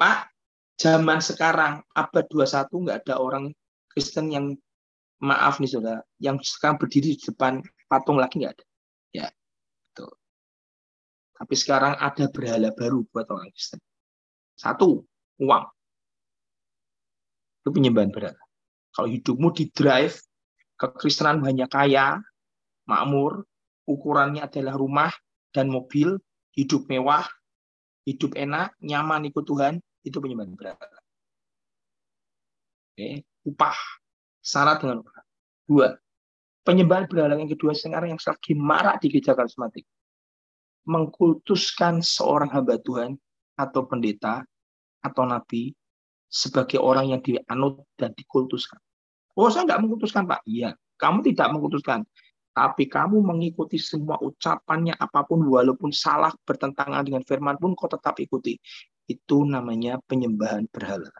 Pak, zaman sekarang abad 21 nggak ada orang Kristen yang, maaf nih saudara, yang sekarang berdiri di depan patung lagi nggak ada. Ya, betul. Tapi sekarang ada berhala baru buat orang Kristen. Satu, uang. Itu penyembahan berhala. Kalau hidupmu di drive, kekristenan hanya kaya, makmur, ukurannya adalah rumah dan mobil, hidup mewah, hidup enak, nyaman ikut Tuhan, itu penyembahan berhala. Oke, upah, syarat dengan upah. Dua, penyembahan berhala yang kedua sekarang yang lagi marak di gereja karismatik, mengkultuskan seorang hamba Tuhan atau pendeta atau nabi sebagai orang yang dianut dan dikultuskan. Oh, saya nggak mengkultuskan, Pak. Iya, kamu tidak mengkultuskan. Tapi kamu mengikuti semua ucapannya apapun, walaupun salah, bertentangan dengan firman pun, kau tetap ikuti. Itu namanya penyembahan berhala.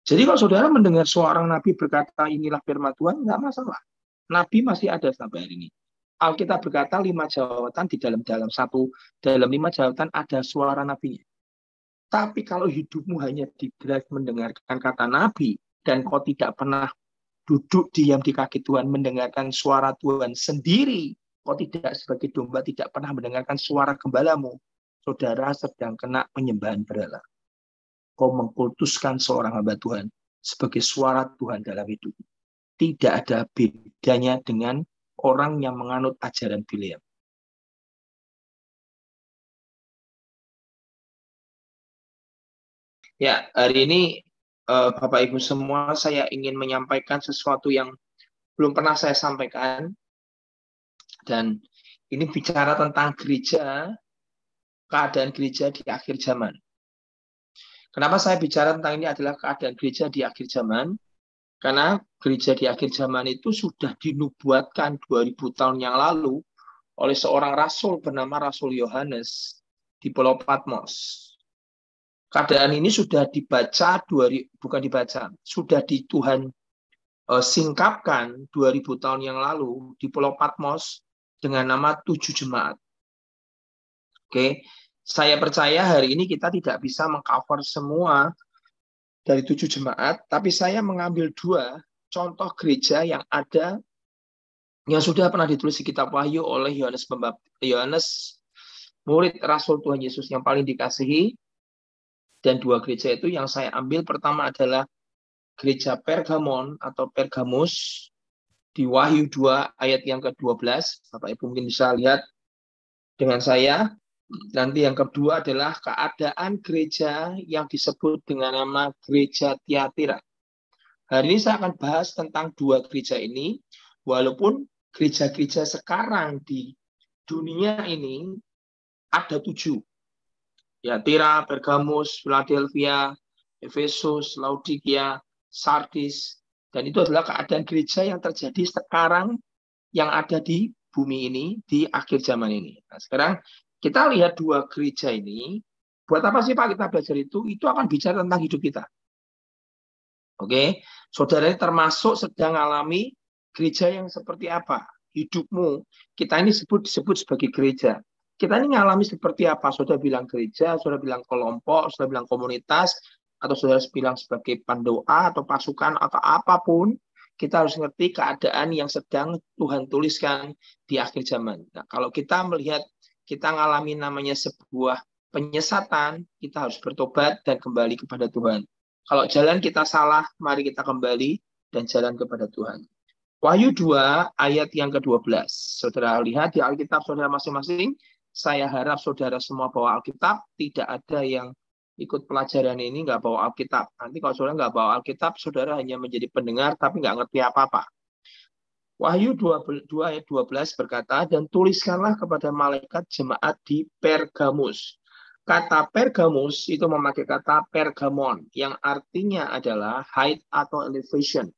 Jadi kalau saudara mendengar seorang nabi berkata, inilah firman Tuhan, nggak masalah. Nabi masih ada sampai hari ini. Alkitab berkata 5 jawatan di dalam 5 jawatan ada suara nabinya. Tapi kalau hidupmu hanya di-drive mendengarkan kata nabi, dan kau tidak pernah duduk diam di kaki Tuhan mendengarkan suara Tuhan sendiri, kau tidak sebagai domba tidak pernah mendengarkan suara gembalamu, saudara sedang kena penyembahan berhala. Kau mengkultuskan seorang hamba Tuhan sebagai suara Tuhan dalam hidup. Tidak ada bedanya dengan orang yang menganut ajaran Bileam. Ya, hari ini Bapak Ibu semua, saya ingin menyampaikan sesuatu yang belum pernah saya sampaikan. Dan ini bicara tentang gereja, keadaan gereja di akhir zaman. Kenapa saya bicara tentang ini adalah keadaan gereja di akhir zaman? Karena gereja di akhir zaman itu sudah dinubuatkan 2000 tahun yang lalu oleh seorang rasul bernama Rasul Yohanes di Pulau Patmos. Keadaan ini sudah dibaca, sudah di Tuhan singkapkan 2000 tahun yang lalu di Pulau Patmos dengan nama 7 jemaat. Oke, saya percaya hari ini kita tidak bisa mengcover semua dari 7 jemaat, tapi saya mengambil 2 contoh gereja yang ada, yang sudah pernah ditulis di kitab Wahyu oleh Yohanes, murid Rasul Tuhan Yesus yang paling dikasihi. Dan 2 gereja itu yang saya ambil pertama adalah gereja Pergamon atau Pergamus di Wahyu 2 ayat yang ke-12. Bapak Ibu mungkin bisa lihat dengan saya. Nanti yang kedua adalah keadaan gereja yang disebut dengan nama gereja Tiatira. Hari ini saya akan bahas tentang 2 gereja ini, walaupun gereja-gereja sekarang di dunia ini ada 7. Tiatira, Pergamus, Philadelphia, Efesus, Laodikia, Sardis, dan itu adalah keadaan gereja yang terjadi sekarang yang ada di bumi ini, di akhir zaman ini. Nah, sekarang kita lihat 2 gereja ini, buat apa sih Pak kita belajar itu? Itu akan bicara tentang hidup kita. Oke, saudara ini termasuk sedang alami gereja yang seperti apa? Hidupmu, kita ini disebut sebagai gereja. Kita ini ngalami seperti apa? Saudara bilang gereja, saudara bilang kelompok, saudara bilang komunitas, atau saudara bilang sebagai pandoa atau pasukan atau apapun, kita harus ngerti keadaan yang sedang Tuhan tuliskan di akhir zaman. Nah, kalau kita melihat kita ngalami namanya sebuah penyesatan, kita harus bertobat dan kembali kepada Tuhan. Kalau jalan kita salah, mari kita kembali dan jalan kepada Tuhan. Wahyu 2 ayat yang ke-12. Saudara lihat di Alkitab saudara masing-masing. Saya harap saudara semua bawa Alkitab. Tidak ada yang ikut pelajaran ini nggak bawa Alkitab. Nanti kalau saudara nggak bawa Alkitab, saudara hanya menjadi pendengar tapi nggak ngerti apa-apa. Wahyu 2 ayat 12 berkata, dan tuliskanlah kepada malaikat jemaat di Pergamus. Kata Pergamus itu memakai kata Pergamon, yang artinya adalah height atau elevation,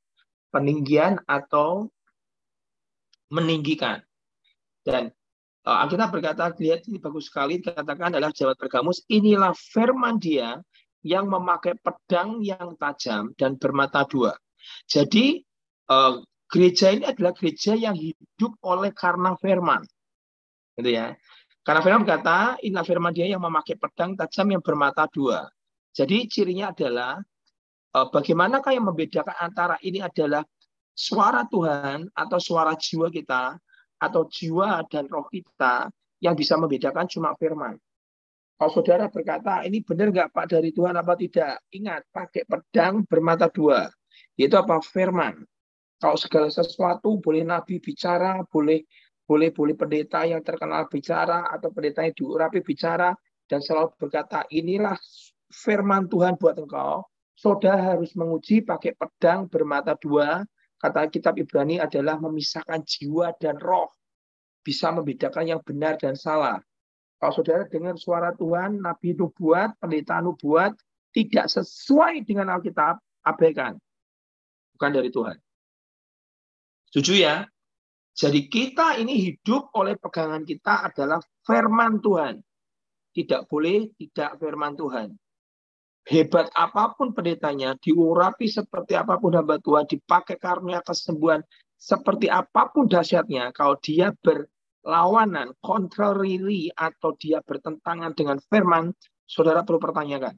peninggian atau meninggikan. Dan Alkitab berkata, lihat ini bagus sekali, dikatakan adalah jemaat Pergamus, inilah firman Dia yang memakai pedang yang tajam dan bermata 2. Jadi gereja ini adalah gereja yang hidup oleh karena firman, gitu ya. Karena firman berkata, inilah firman Dia yang memakai pedang tajam yang bermata dua. Jadi cirinya adalah bagaimanakah yang membedakan antara ini adalah suara Tuhan atau suara jiwa kita atau jiwa dan roh kita, yang bisa membedakan cuma firman. Kalau saudara berkata, ini benar nggak Pak dari Tuhan apa tidak? Ingat, pakai pedang bermata dua. Itu apa? Firman. Kalau segala sesuatu, boleh nabi bicara, boleh pendeta yang terkenal bicara, atau pendeta yang diurapi bicara, dan selalu berkata, inilah firman Tuhan buat engkau. Saudara harus menguji pakai pedang bermata dua. Kata kitab Ibrani adalah memisahkan jiwa dan roh. Bisa membedakan yang benar dan salah. Kalau saudara dengar suara Tuhan, nabi nubuat, pendeta nubuat, tidak sesuai dengan Alkitab, abaikan. Bukan dari Tuhan. Setuju ya? Jadi kita ini hidup oleh pegangan kita adalah firman Tuhan. Tidak boleh tidak firman Tuhan. Hebat apapun pendetanya, diurapi seperti apapun hamba Tuhan, dipakai karunia kesembuhan, seperti apapun dahsyatnya, kalau dia berlawanan, contrary, atau dia bertentangan dengan firman, saudara perlu pertanyakan.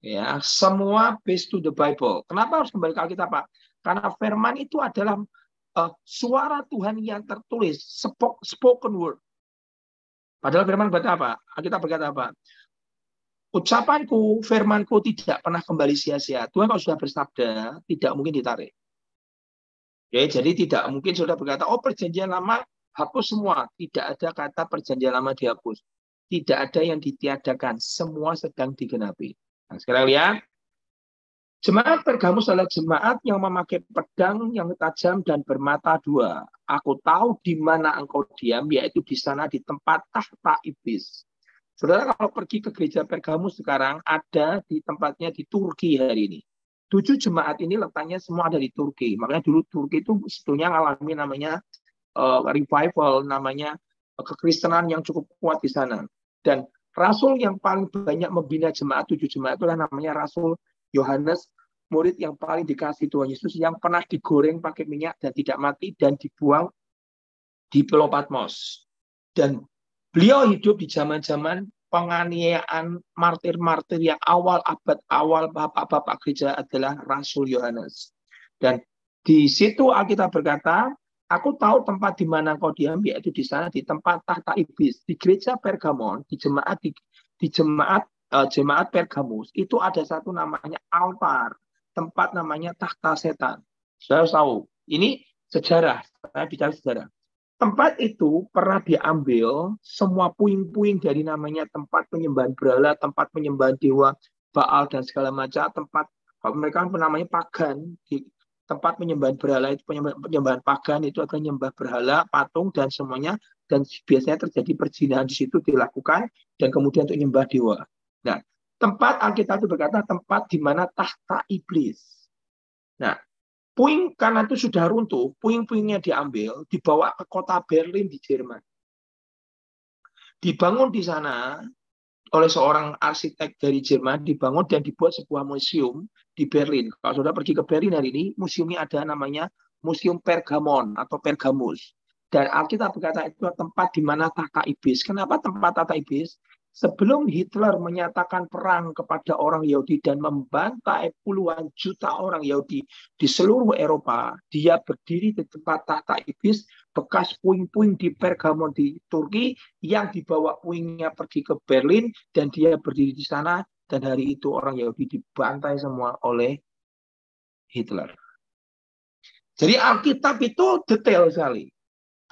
Ya, semua based to the Bible. Kenapa harus kembali ke Alkitab, Pak? Karena firman itu adalah suara Tuhan yang tertulis, spoken word. Padahal firman berkata apa? Alkitab berkata apa? Ucapanku, firmanku tidak pernah kembali sia-sia. Tuhan kalau sudah bersabda, tidak mungkin ditarik. Oke, jadi tidak mungkin sudah berkata, oh perjanjian lama hapus semua. Tidak ada kata perjanjian lama dihapus. Tidak ada yang ditiadakan. Semua sedang digenapi. Nah, sekarang lihat. Jemaat Pergamus adalah jemaat yang memakai pedang yang tajam dan bermata dua. Aku tahu di mana engkau diam, yaitu di sana di tempat tahta iblis. Saudara kalau pergi ke gereja Pergamus sekarang, ada di tempatnya di Turki hari ini. 7 jemaat ini letaknya semua ada di Turki. Makanya dulu Turki itu sebetulnya mengalami namanya revival, namanya kekristenan yang cukup kuat di sana. Dan rasul yang paling banyak membina jemaat, 7 jemaat itulah namanya Rasul Yohanes, murid yang paling dikasih Tuhan Yesus, yang pernah digoreng pakai minyak dan tidak mati dan dibuang di Pulau Patmos. Dan beliau hidup di zaman-zaman penganiayaan martir-martir yang abad awal bapak-bapak gereja adalah Rasul Yohanes. Dan di situ Alkitab berkata, aku tahu tempat di mana kau diam, yaitu di sana di tempat tahta iblis. Di gereja Pergamon, di jemaat Pergamus itu ada satu namanya altar, tempat namanya tahta setan. Saya tahu, ini sejarah, saya bicara sejarah. Tempat itu pernah diambil semua puing-puing dari namanya tempat penyembahan berhala, tempat penyembahan dewa Baal dan segala macam, tempat mereka namanya pagan, di tempat penyembahan berhala itu penyembahan pagan itu adalah nyembah berhala, patung dan semuanya, dan biasanya terjadi perzinahan di situ dilakukan dan kemudian untuk nyembah dewa. Nah, tempat Alkitab itu berkata tempat di mana tahta iblis. Nah, puing karena itu sudah runtuh, puing-puingnya diambil, dibawa ke kota Berlin di Jerman. Dibangun di sana oleh seorang arsitek dari Jerman, dibangun dan dibuat sebuah museum di Berlin. Kalau sudah pergi ke Berlin hari ini, museumnya ada namanya Museum Pergamon atau Pergamus. Dan Alkitab berkata itu tempat di mana tahta iblis. Kenapa tempat tahta iblis? Sebelum Hitler menyatakan perang kepada orang Yahudi dan membantai puluhan juta orang Yahudi di seluruh Eropa, dia berdiri di tempat tahta iblis, bekas puing-puing di Pergamon di Turki, yang dibawa puingnya pergi ke Berlin, dan dia berdiri di sana, dan hari itu orang Yahudi dibantai semua oleh Hitler. Jadi Alkitab itu detail sekali.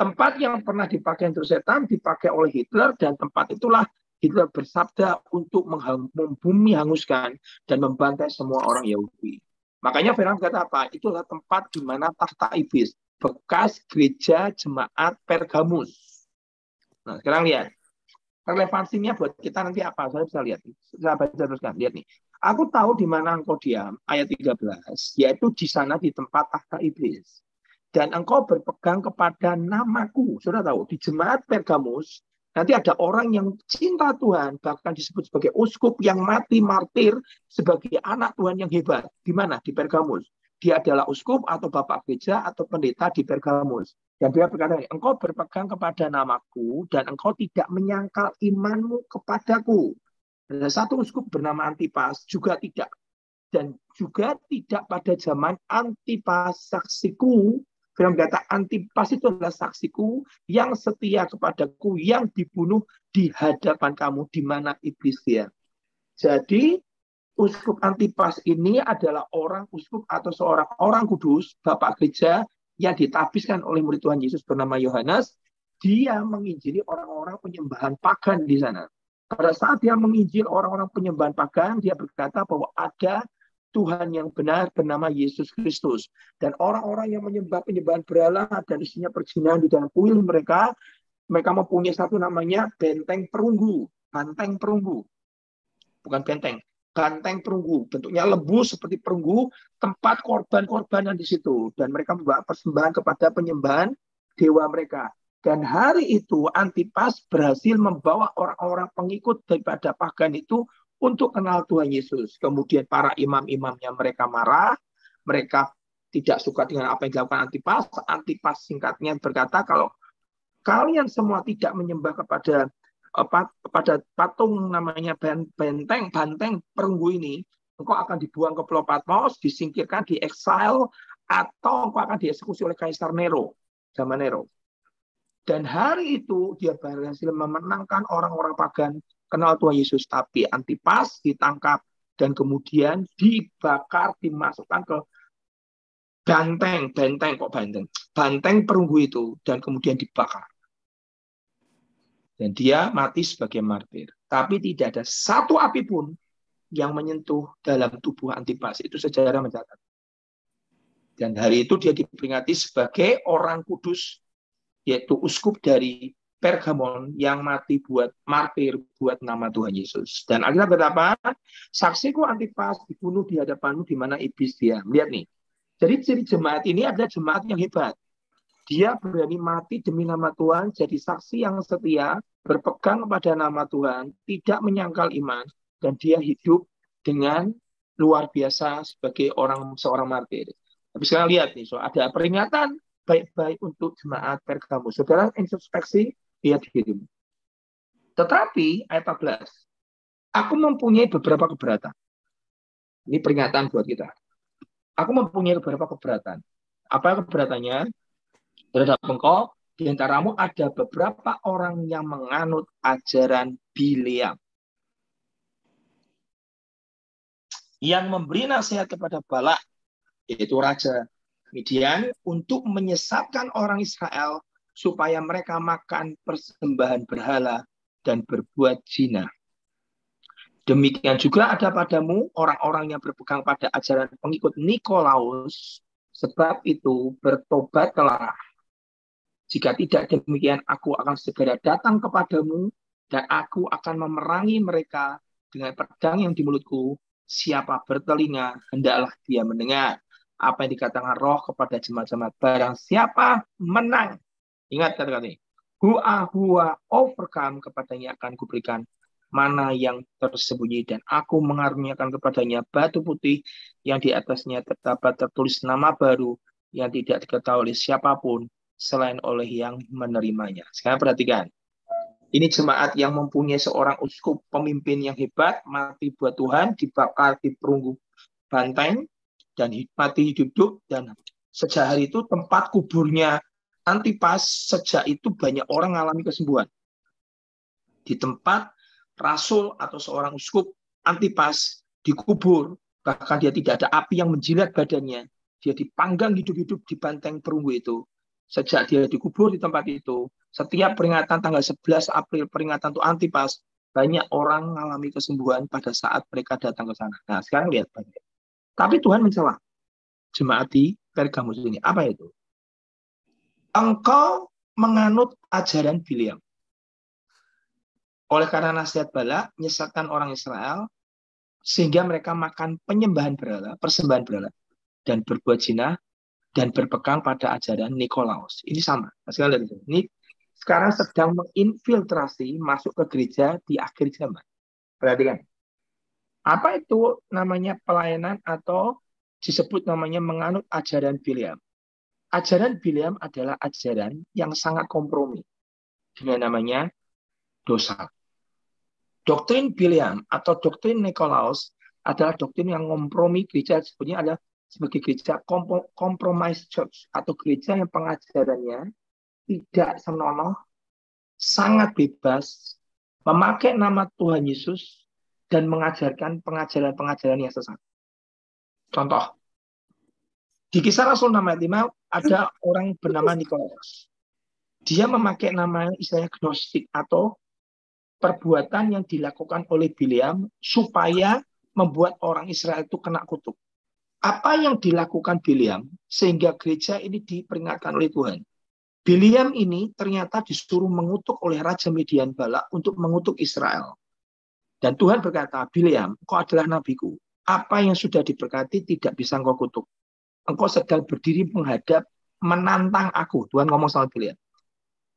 Tempat yang pernah dipakai untuk setan dipakai oleh Hitler, dan tempat itulah Hitler bersabda untuk membumi hanguskan dan membantai semua orang Yahudi. Makanya firman kata apa? Itulah tempat di mana tahta iblis, bekas gereja jemaat Pergamus. Nah, sekarang lihat. Relevansinya buat kita nanti apa? Saya bisa lihat. Saya baca teruskan. Lihat nih. Aku tahu di mana engkau diam, ayat 13, yaitu di sana di tempat tahta iblis. Dan engkau berpegang kepada namaku. Sudah tahu, di jemaat Pergamus, nanti ada orang yang cinta Tuhan, bahkan disebut sebagai uskup yang mati martir, sebagai anak Tuhan yang hebat. Di mana? Di Pergamus. dia adalah uskup atau bapak gereja atau pendeta di Pergamus. Dan dia berkata, engkau berpegang kepada namaku dan engkau tidak menyangkal imanmu kepadaku. Ada satu uskup bernama Antipas juga tidak. Dan juga tidak pada zaman Antipas saksiku. Firman berkata, Antipas itu adalah saksiku yang setia kepadaku, yang dibunuh di hadapan kamu, di mana iblis dia. Jadi, uskup Antipas ini adalah orang uskup atau seorang orang kudus, bapak gereja yang ditabiskan oleh murid Tuhan Yesus bernama Yohanes. Dia menginjili orang-orang penyembahan pagan di sana. Pada saat dia menginjil orang-orang penyembahan pagan, dia berkata bahwa ada Tuhan yang benar bernama Yesus Kristus. Dan orang-orang yang menyembah penyembahan berhala dan isinya perzinahan di dalam kuil mereka mempunyai satu namanya benteng perunggu. Banteng perunggu. Bukan benteng. Banteng perunggu, bentuknya lembu seperti perunggu, tempat korban-korbanan di situ, dan mereka membawa persembahan kepada penyembahan dewa mereka. Dan hari itu Antipas berhasil membawa orang-orang pengikut daripada pagan itu untuk kenal Tuhan Yesus. Kemudian para imam-imamnya mereka marah, mereka tidak suka dengan apa yang dilakukan Antipas. Antipas singkatnya berkata, kalau kalian semua tidak menyembah kepada patung namanya banteng perunggu ini, engkau akan dibuang ke Pulau Patmos, disingkirkan, di exile, atau engkau akan dieksekusi oleh Kaisar Nero, zaman Nero. Dan hari itu dia berhasil memenangkan orang-orang pagan kenal Tuhan Yesus, tapi Antipas ditangkap dan kemudian dibakar, dimasukkan ke banteng perunggu itu, dan kemudian dibakar. Dan dia mati sebagai martir. Tapi tidak ada satu api pun yang menyentuh dalam tubuh Antipas. Itu sejarah mencatat. Dan hari itu dia diperingati sebagai orang kudus, yaitu uskup dari Pergamon yang mati buat martir, buat nama Tuhan Yesus. Dan Alkitab berkata, saksiku Antipas dibunuh di hadapanmu di mana iblis dia. Lihat nih. Jadi ciri jemaat ini adalah jemaat yang hebat. Dia berani mati demi nama Tuhan, jadi saksi yang setia, berpegang pada nama Tuhan, tidak menyangkal iman, dan dia hidup dengan luar biasa sebagai seorang martir. Tapi sekarang lihat nih, so ada peringatan baik-baik untuk jemaat Pergamus. Saudara introspeksi, lihat dirimu. Tetapi ayat 14, aku mempunyai beberapa keberatan. Ini peringatan buat kita. Aku mempunyai beberapa keberatan. Apa keberatannya? Terhadap engkau, di antaramu ada beberapa orang yang menganut ajaran Bileam, yang memberi nasihat kepada Balak, yaitu raja Midian, untuk menyesatkan orang Israel supaya mereka makan persembahan berhala dan berbuat zina. Demikian juga ada padamu orang-orang yang berpegang pada ajaran pengikut Nikolaus, sebab itu bertobatlah. Jika tidak demikian, aku akan segera datang kepadamu, dan aku akan memerangi mereka dengan pedang yang di mulutku. Siapa bertelinga, hendaklah dia mendengar apa yang dikatakan Roh kepada jemaat-jemaat. Barang siapa menang, ingat kata-kata ini, hua overcome, kepadanya akan kuberikan mana yang tersembunyi, dan aku mengaruniakan kepadanya batu putih yang di atasnya tertulis nama baru yang tidak diketahui oleh siapapun selain oleh yang menerimanya. Sekarang perhatikan. Ini jemaat yang mempunyai seorang uskup pemimpin yang hebat, mati buat Tuhan, dibakar di perunggu banteng, dan mati hidup, dan sejak hari itu tempat kuburnya Antipas, sejak itu banyak orang mengalami kesembuhan. Di tempat rasul atau seorang uskup Antipas dikubur, bahkan dia tidak ada api yang menjilat badannya, dia dipanggang hidup-hidup di banteng perunggu itu. Sejak dia dikubur di tempat itu, setiap peringatan tanggal 11 April, peringatan untuk Antipas, banyak orang mengalami kesembuhan pada saat mereka datang ke sana. Nah, sekarang lihat. Tapi Tuhan mencela jemaat di Pergamus ini. Apa itu? Engkau menganut ajaran Bileam. Oleh karena nasihat Balak, menyesatkan orang Israel, sehingga mereka makan penyembahan berhala, persembahan berhala, dan berbuat zina, dan berpegang pada ajaran Nikolaus. Ini sama. Ini sekarang sedang menginfiltrasi masuk ke gereja di akhir zaman. Perhatikan. Apa itu namanya pelayanan atau disebut namanya menganut ajaran Bileam. Ajaran Bileam adalah ajaran yang sangat kompromi dengan namanya dosa. Doktrin Bileam atau doktrin Nikolaus adalah doktrin yang kompromi. Gereja sebetulnya adalah sebagai gereja compromise church atau gereja yang pengajarannya tidak senonoh, sangat bebas, memakai nama Tuhan Yesus dan mengajarkan pengajaran-pengajaran yang sesat. Contoh, di Kisah Rasul 6 ayat 5 ada orang bernama Nikolaus. Dia memakai nama istilahnya gnostik atau perbuatan yang dilakukan oleh Bileam supaya membuat orang Israel itu kena kutuk. Apa yang dilakukan Bileam sehingga gereja ini diperingatkan oleh Tuhan? Bileam ini ternyata disuruh mengutuk oleh Raja Midian Balak untuk mengutuk Israel. Dan Tuhan berkata, Bileam, kau adalah nabiku. Apa yang sudah diberkati tidak bisa engkau kutuk. Engkau sedang berdiri menghadap, menantang aku. Tuhan ngomong sama Bileam.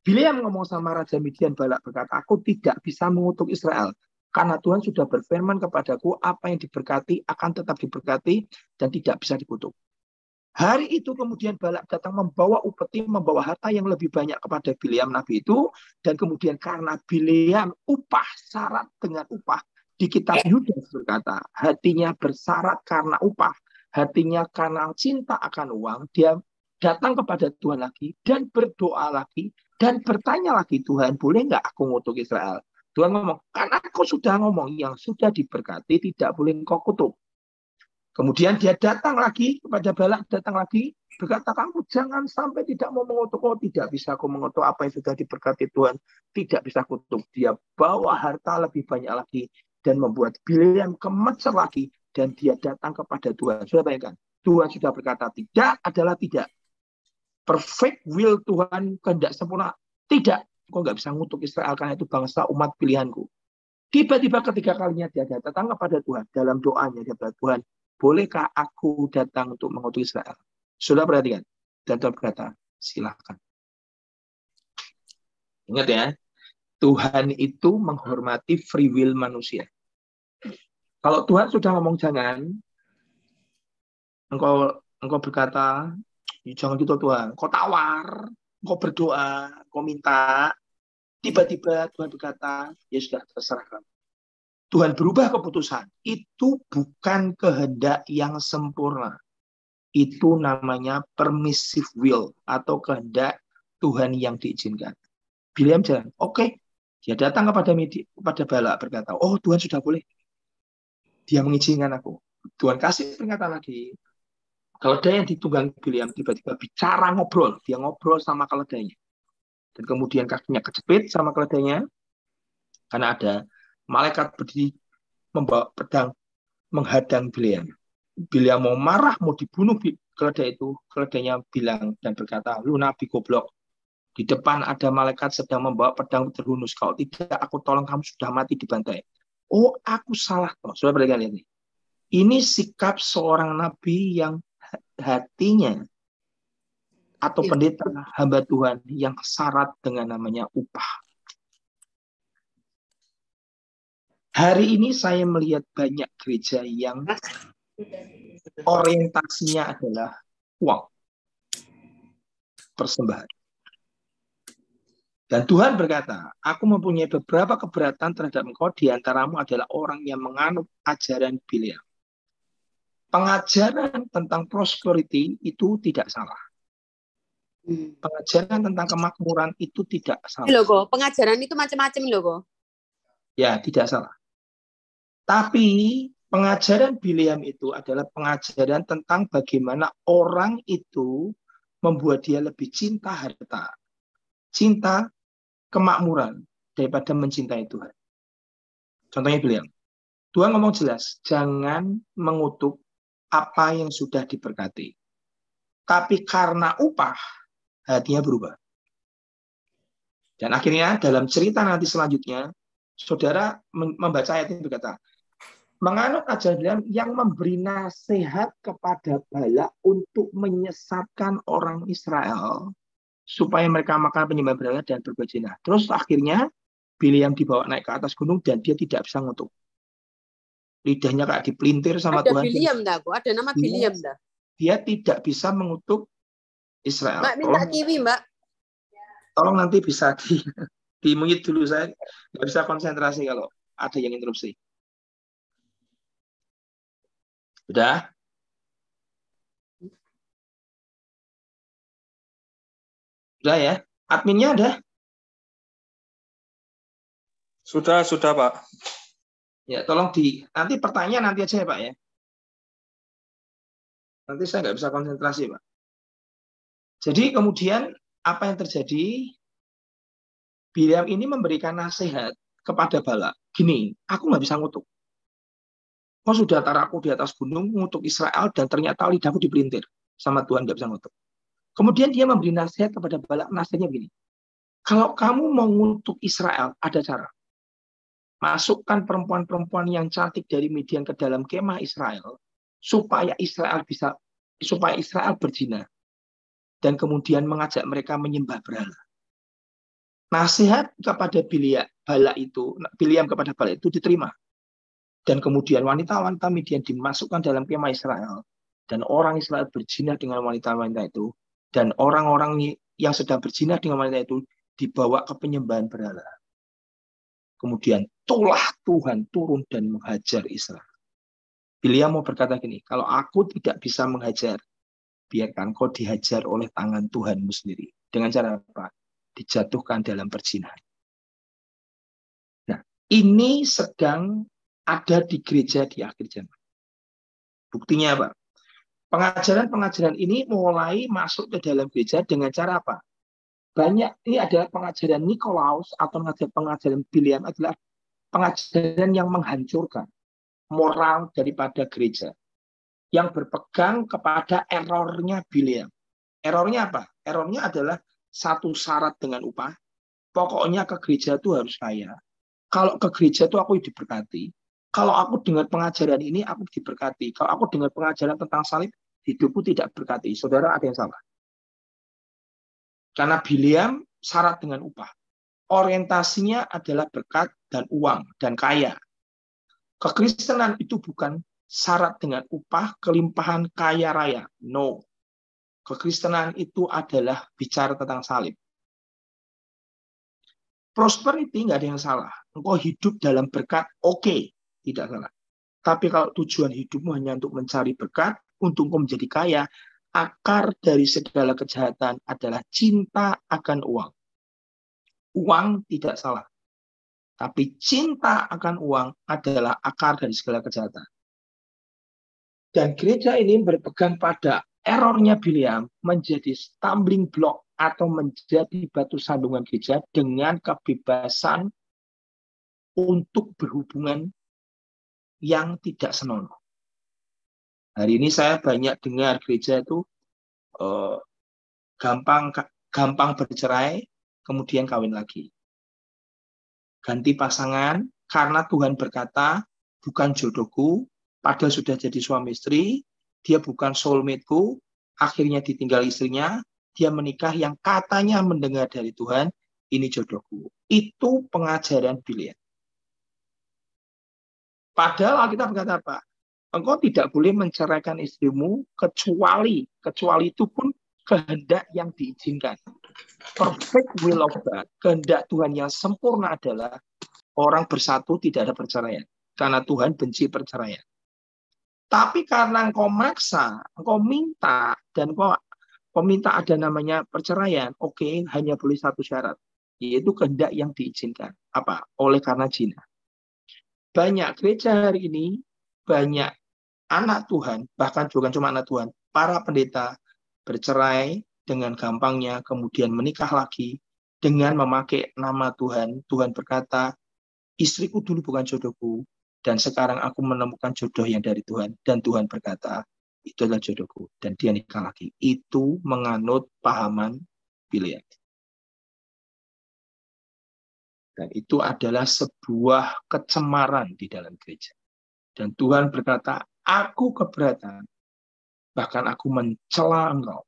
Bileam ngomong sama Raja Midian Balak berkata, aku tidak bisa mengutuk Israel. Karena Tuhan sudah berfirman kepadaku, apa yang diberkati akan tetap diberkati dan tidak bisa dikutuk. Hari itu kemudian Balak datang membawa upeti, membawa harta yang lebih banyak kepada Bileam Nabi itu. Dan kemudian karena Bileam upah, syarat dengan upah. Di kitab Yudas berkata, hatinya bersyarat karena upah. Hatinya karena cinta akan uang. Dia datang kepada Tuhan lagi dan berdoa lagi. Dan bertanya lagi, Tuhan boleh nggak aku ngutuk Israel? Tuhan ngomong, kan aku sudah ngomong yang sudah diberkati tidak boleh engkau kutuk. Kemudian dia datang lagi kepada Balak, datang lagi, berkata, kamu jangan sampai tidak mau mengutuk. Oh, tidak bisa aku mengutuk apa yang sudah diberkati Tuhan. Tidak bisa kutuk. Dia bawa harta lebih banyak lagi dan membuat Bileam kemecer lagi. Dan dia datang kepada Tuhan. Sudah bayangkan, Tuhan sudah berkata tidak adalah tidak. Perfect will Tuhan, kehendak sempurna. Tidak, kau nggak bisa ngutuk Israel karena itu bangsa umat pilihanku. Tiba-tiba ketiga kalinya dia datang kepada Tuhan. Dalam doanya dia berkata, Tuhan, bolehkah aku datang untuk mengutuk Israel? Sudah perhatikan. Dan Tuhan berkata, silakan. Ingat ya, Tuhan itu menghormati free will manusia. Kalau Tuhan sudah ngomong jangan, engkau berkata, jangan gitu Tuhan. Kau tawar, kau berdoa, kau minta. Tiba-tiba Tuhan berkata, ya sudah terserah kamu. Tuhan berubah keputusan. Itu bukan kehendak yang sempurna. Itu namanya permissive will atau kehendak Tuhan yang diizinkan. Bileam jalan, oke. Dia datang kepada Balak berkata, oh Tuhan sudah boleh. Dia mengizinkan aku. Tuhan kasih peringatan lagi. Keledai yang ditunggang Bileam tiba-tiba bicara ngobrol. Dia ngobrol sama keledainya. Dan kemudian kakinya kejepit sama keledainya. Karena ada malaikat berdiri membawa pedang menghadang Bileam. Bileam mau marah, mau dibunuh keledai itu. Keledainya bilang dan berkata, lu nabi goblok. Di depan ada malaikat sedang membawa pedang terhunus. Kalau tidak, aku tolong kamu sudah mati dibantai. Oh, aku salah. Sudah perhatikan ini. Ini sikap seorang nabi yang hatinya atau pendeta hamba Tuhan yang syarat dengan namanya upah. Hari ini saya melihat banyak gereja yang orientasinya adalah uang, persembahan. Dan Tuhan berkata, aku mempunyai beberapa keberatan terhadap engkau, di antaramu adalah orang yang menganut ajaran Bileam. Pengajaran tentang prosperity itu tidak salah. Pengajaran tentang kemakmuran itu tidak salah. Logo, pengajaran itu macam-macam logo. Ya, tidak salah. Tapi pengajaran Bileam itu adalah pengajaran tentang bagaimana orang itu membuat dia lebih cinta harta, cinta kemakmuran daripada mencintai Tuhan. Contohnya Bileam. Tuhan ngomong jelas, jangan mengutuk apa yang sudah diberkati. Tapi karena upah, hatinya berubah. Dan akhirnya dalam cerita nanti selanjutnya, saudara membaca ayat ini berkata, menganut ajaran yang memberi nasihat kepada Balak untuk menyesatkan orang Israel supaya mereka makan penyembah berhala dan berbuat zina. Terus akhirnya Bileam dibawa naik ke atas gunung dan dia tidak bisa ngutuk. lidahnya kayak dipelintir sama Ada Tuhan. Biliam dah, kok. Ada nama Biliam dah. Dia tidak bisa mengutuk Israel. Mbak minta kiwi, Mbak. Tolong nanti bisa di-mute dulu, saya nggak bisa konsentrasi kalau ada yang interupsi. Udah? Udah ya? Adminnya ada? Sudah, Pak. Ya, tolong nanti pertanyaan nanti aja ya, Pak ya. Nanti saya nggak bisa konsentrasi, Pak. Jadi kemudian apa yang terjadi? Biliam ini memberikan nasihat kepada Balak. Gini, aku nggak bisa ngutuk. Kau sudah taruh aku di atas gunung ngutuk Israel dan ternyata lidahku dipelintir sama Tuhan, nggak bisa ngutuk. Kemudian dia memberi nasihat kepada Balak. Nasihatnya begini. Kalau kamu mau ngutuk Israel, ada cara. Masukkan perempuan-perempuan yang cantik dari Midian ke dalam kemah Israel supaya Israel berzina dan kemudian mengajak mereka menyembah berhala. Nasihat kepada Biliam kepada Balak itu diterima. Dan kemudian wanita-wanita Midian dimasukkan dalam kemah Israel dan orang Israel berzina dengan wanita-wanita itu, dan orang-orang yang sedang berzina dengan wanita itu dibawa ke penyembahan berhala. Kemudian tulah Tuhan turun dan menghajar Israel. Biliam mau berkata gini, kalau aku tidak bisa menghajar, biarkan kau dihajar oleh tangan Tuhanmu sendiri. Dengan cara apa? Dijatuhkan dalam perzinahan. Nah, ini sedang ada di gereja di akhir zaman. Buktinya apa? Pengajaran-pengajaran ini mulai masuk ke dalam gereja dengan cara apa? Banyak, ini adalah pengajaran Nikolaus atau pengajaran Biliam adalah pengajaran yang menghancurkan moral daripada gereja, yang berpegang kepada errornya Biliam. Errornya apa? Errornya adalah satu syarat dengan upah. Pokoknya ke gereja itu harus kaya. Kalau ke gereja itu aku diberkati. Kalau aku dengar pengajaran ini, aku diberkati. Kalau aku dengar pengajaran tentang salib, hidupku tidak berkati. Saudara, ada yang salah. Karena Biliam syarat dengan upah. Orientasinya adalah berkat dan uang dan kaya. Kekristenan itu bukan syarat dengan upah, kelimpahan, kaya raya. No. Kekristenan itu adalah bicara tentang salib. Prosperity nggak ada yang salah. Engkau hidup dalam berkat, oke, tidak salah. Tapi kalau tujuan hidupmu hanya untuk mencari berkat, untuk engkau menjadi kaya, akar dari segala kejahatan adalah cinta akan uang. Uang tidak salah. Tapi cinta akan uang adalah akar dari segala kejahatan. Dan gereja ini berpegang pada errornya Biliam menjadi stumbling block atau menjadi batu sandungan gereja dengan kebebasan untuk berhubungan yang tidak senonoh. Hari ini saya banyak dengar gereja itu gampang bercerai, kemudian kawin lagi. Ganti pasangan karena Tuhan berkata, bukan jodohku, padahal sudah jadi suami istri, dia bukan soulmate-ku, akhirnya ditinggal istrinya, dia menikah yang katanya mendengar dari Tuhan, ini jodohku. Itu pengajaran Biliam. Padahal Alkitab berkata apa? Engkau tidak boleh menceraikan istrimu kecuali itu pun kehendak yang diizinkan. Perfect will of God, kehendak Tuhan yang sempurna adalah orang bersatu tidak ada perceraian. Karena Tuhan benci perceraian. Tapi karena engkau maksa, engkau minta, dan engkau minta ada namanya perceraian, oke, hanya boleh satu syarat, yaitu kehendak yang diizinkan. Apa? Oleh karena zina. Banyak gereja hari ini, banyak anak Tuhan, bahkan bukan cuma anak Tuhan, para pendeta bercerai dengan gampangnya, kemudian menikah lagi dengan memakai nama Tuhan. Tuhan berkata, istriku dulu bukan jodohku, dan sekarang aku menemukan jodoh yang dari Tuhan. Dan Tuhan berkata, itu adalah jodohku. Dan dia nikah lagi. Itu menganut pahaman Biliam. Dan itu adalah sebuah kecemaran di dalam gereja. Dan Tuhan berkata, aku keberatan, bahkan aku mencela engkau.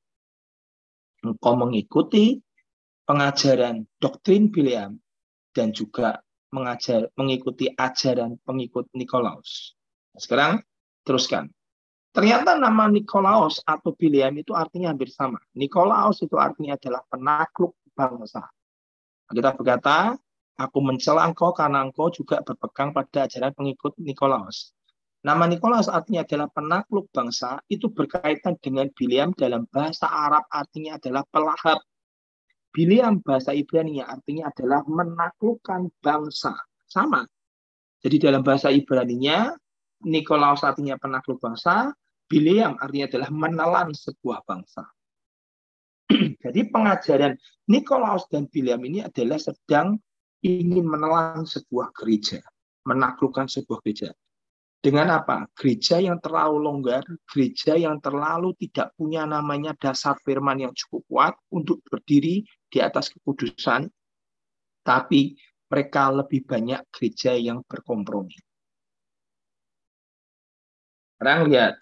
Engkau mengikuti pengajaran doktrin Biliam dan juga mengikuti ajaran pengikut Nikolaus. Sekarang teruskan. Ternyata nama Nikolaus atau Bileam itu artinya hampir sama. Nikolaus itu artinya adalah penakluk bangsa. Kita berkata, aku mencela engkau karena engkau juga berpegang pada ajaran pengikut Nikolaus. Nama Nikolaus artinya adalah penakluk bangsa, itu berkaitan dengan Bileam dalam bahasa Arab artinya adalah pelahap. Bileam bahasa Ibrani artinya adalah menaklukkan bangsa. Sama. Jadi dalam bahasa Ibraninya, Nikolaus artinya penakluk bangsa, Bileam artinya adalah menelan sebuah bangsa. Jadi pengajaran Nikolaus dan Bileam ini adalah sedang ingin menelan sebuah gereja, menaklukkan sebuah gereja. Dengan apa? Gereja yang terlalu longgar, gereja yang terlalu tidak punya namanya dasar firman yang cukup kuat untuk berdiri di atas kekudusan, tapi mereka lebih banyak gereja yang berkompromi. Sekarang lihat,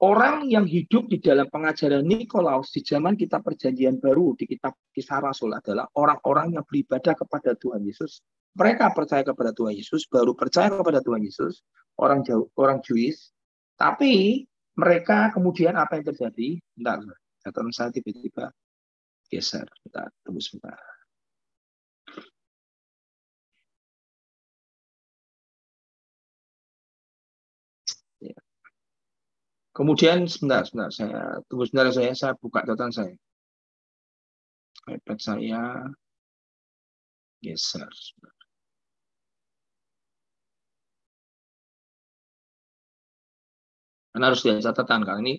orang yang hidup di dalam pengajaran Nikolaus di zaman kita Perjanjian Baru di kitab Kisah Rasul adalah orang-orang yang beribadah kepada Tuhan Yesus. Mereka percaya kepada Tuhan Yesus, baru percaya kepada Tuhan Yesus, orang Jewish. Tapi mereka kemudian apa yang terjadi? Bentar, catatan saya tiba-tiba geser. Kita tunggu sebentar. Ya. Kemudian sebentar saya tunggu sebentar, saya buka catatan saya. iPad saya geser. Karena harus lihat catatan karena ini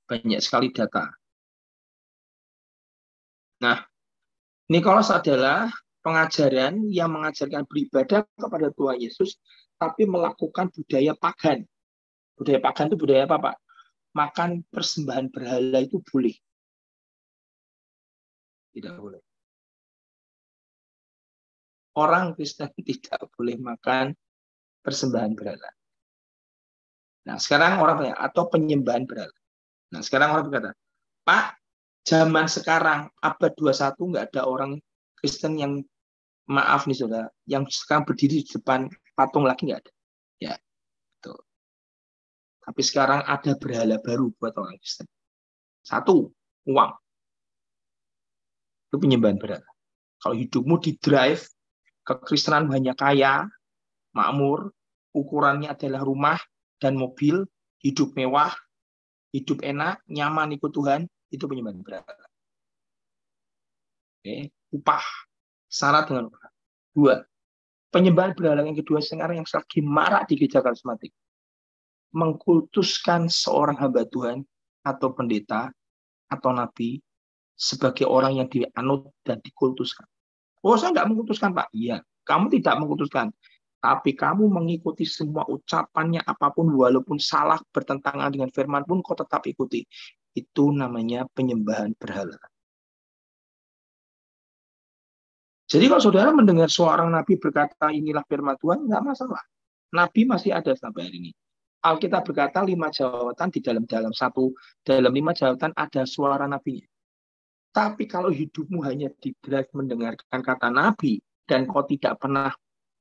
banyak sekali data. Nah, Nikolaus adalah pengajaran yang mengajarkan beribadah kepada Tuhan Yesus tapi melakukan budaya pagan. Budaya pagan itu budaya apa, Pak? Makan persembahan berhala itu boleh. Tidak boleh. Orang Kristen tidak boleh makan persembahan berhala. Nah, sekarang orang tanya, atau penyembahan berhala. Nah, sekarang orang berkata, Pak, zaman sekarang, abad 21, nggak ada orang Kristen yang, maaf nih saudara, yang sekarang berdiri di depan patung lagi nggak ada. Ya, betul. Tapi sekarang ada berhala baru buat orang Kristen. Satu, uang. Itu penyembahan berhala. Kalau hidupmu di drive, kekristenan hanya kaya, makmur, ukurannya adalah rumah dan mobil, hidup mewah, hidup enak, nyaman ikut Tuhan, itu penyembahan berhala. Oke, upah, syarat dengan upah. Dua, penyembahan berhala yang kedua sekarang yang lagi marak di gereja karismatik, mengkultuskan seorang hamba Tuhan atau pendeta atau nabi sebagai orang yang dianut dan dikultuskan. Oh, saya nggak mengkultuskan, Pak. Iya, kamu tidak mengkultuskan. Tapi kamu mengikuti semua ucapannya apapun, walaupun salah bertentangan dengan firman pun kau tetap ikuti. Itu namanya penyembahan berhala. Jadi kalau saudara mendengar seorang nabi berkata inilah firman Tuhan, nggak masalah. Nabi masih ada sampai hari ini. Alkitab berkata 5 jawatan di dalam 5 jawatan ada suara nabinya. Tapi kalau hidupmu hanya di-drive mendengarkan kata nabi dan kau tidak pernah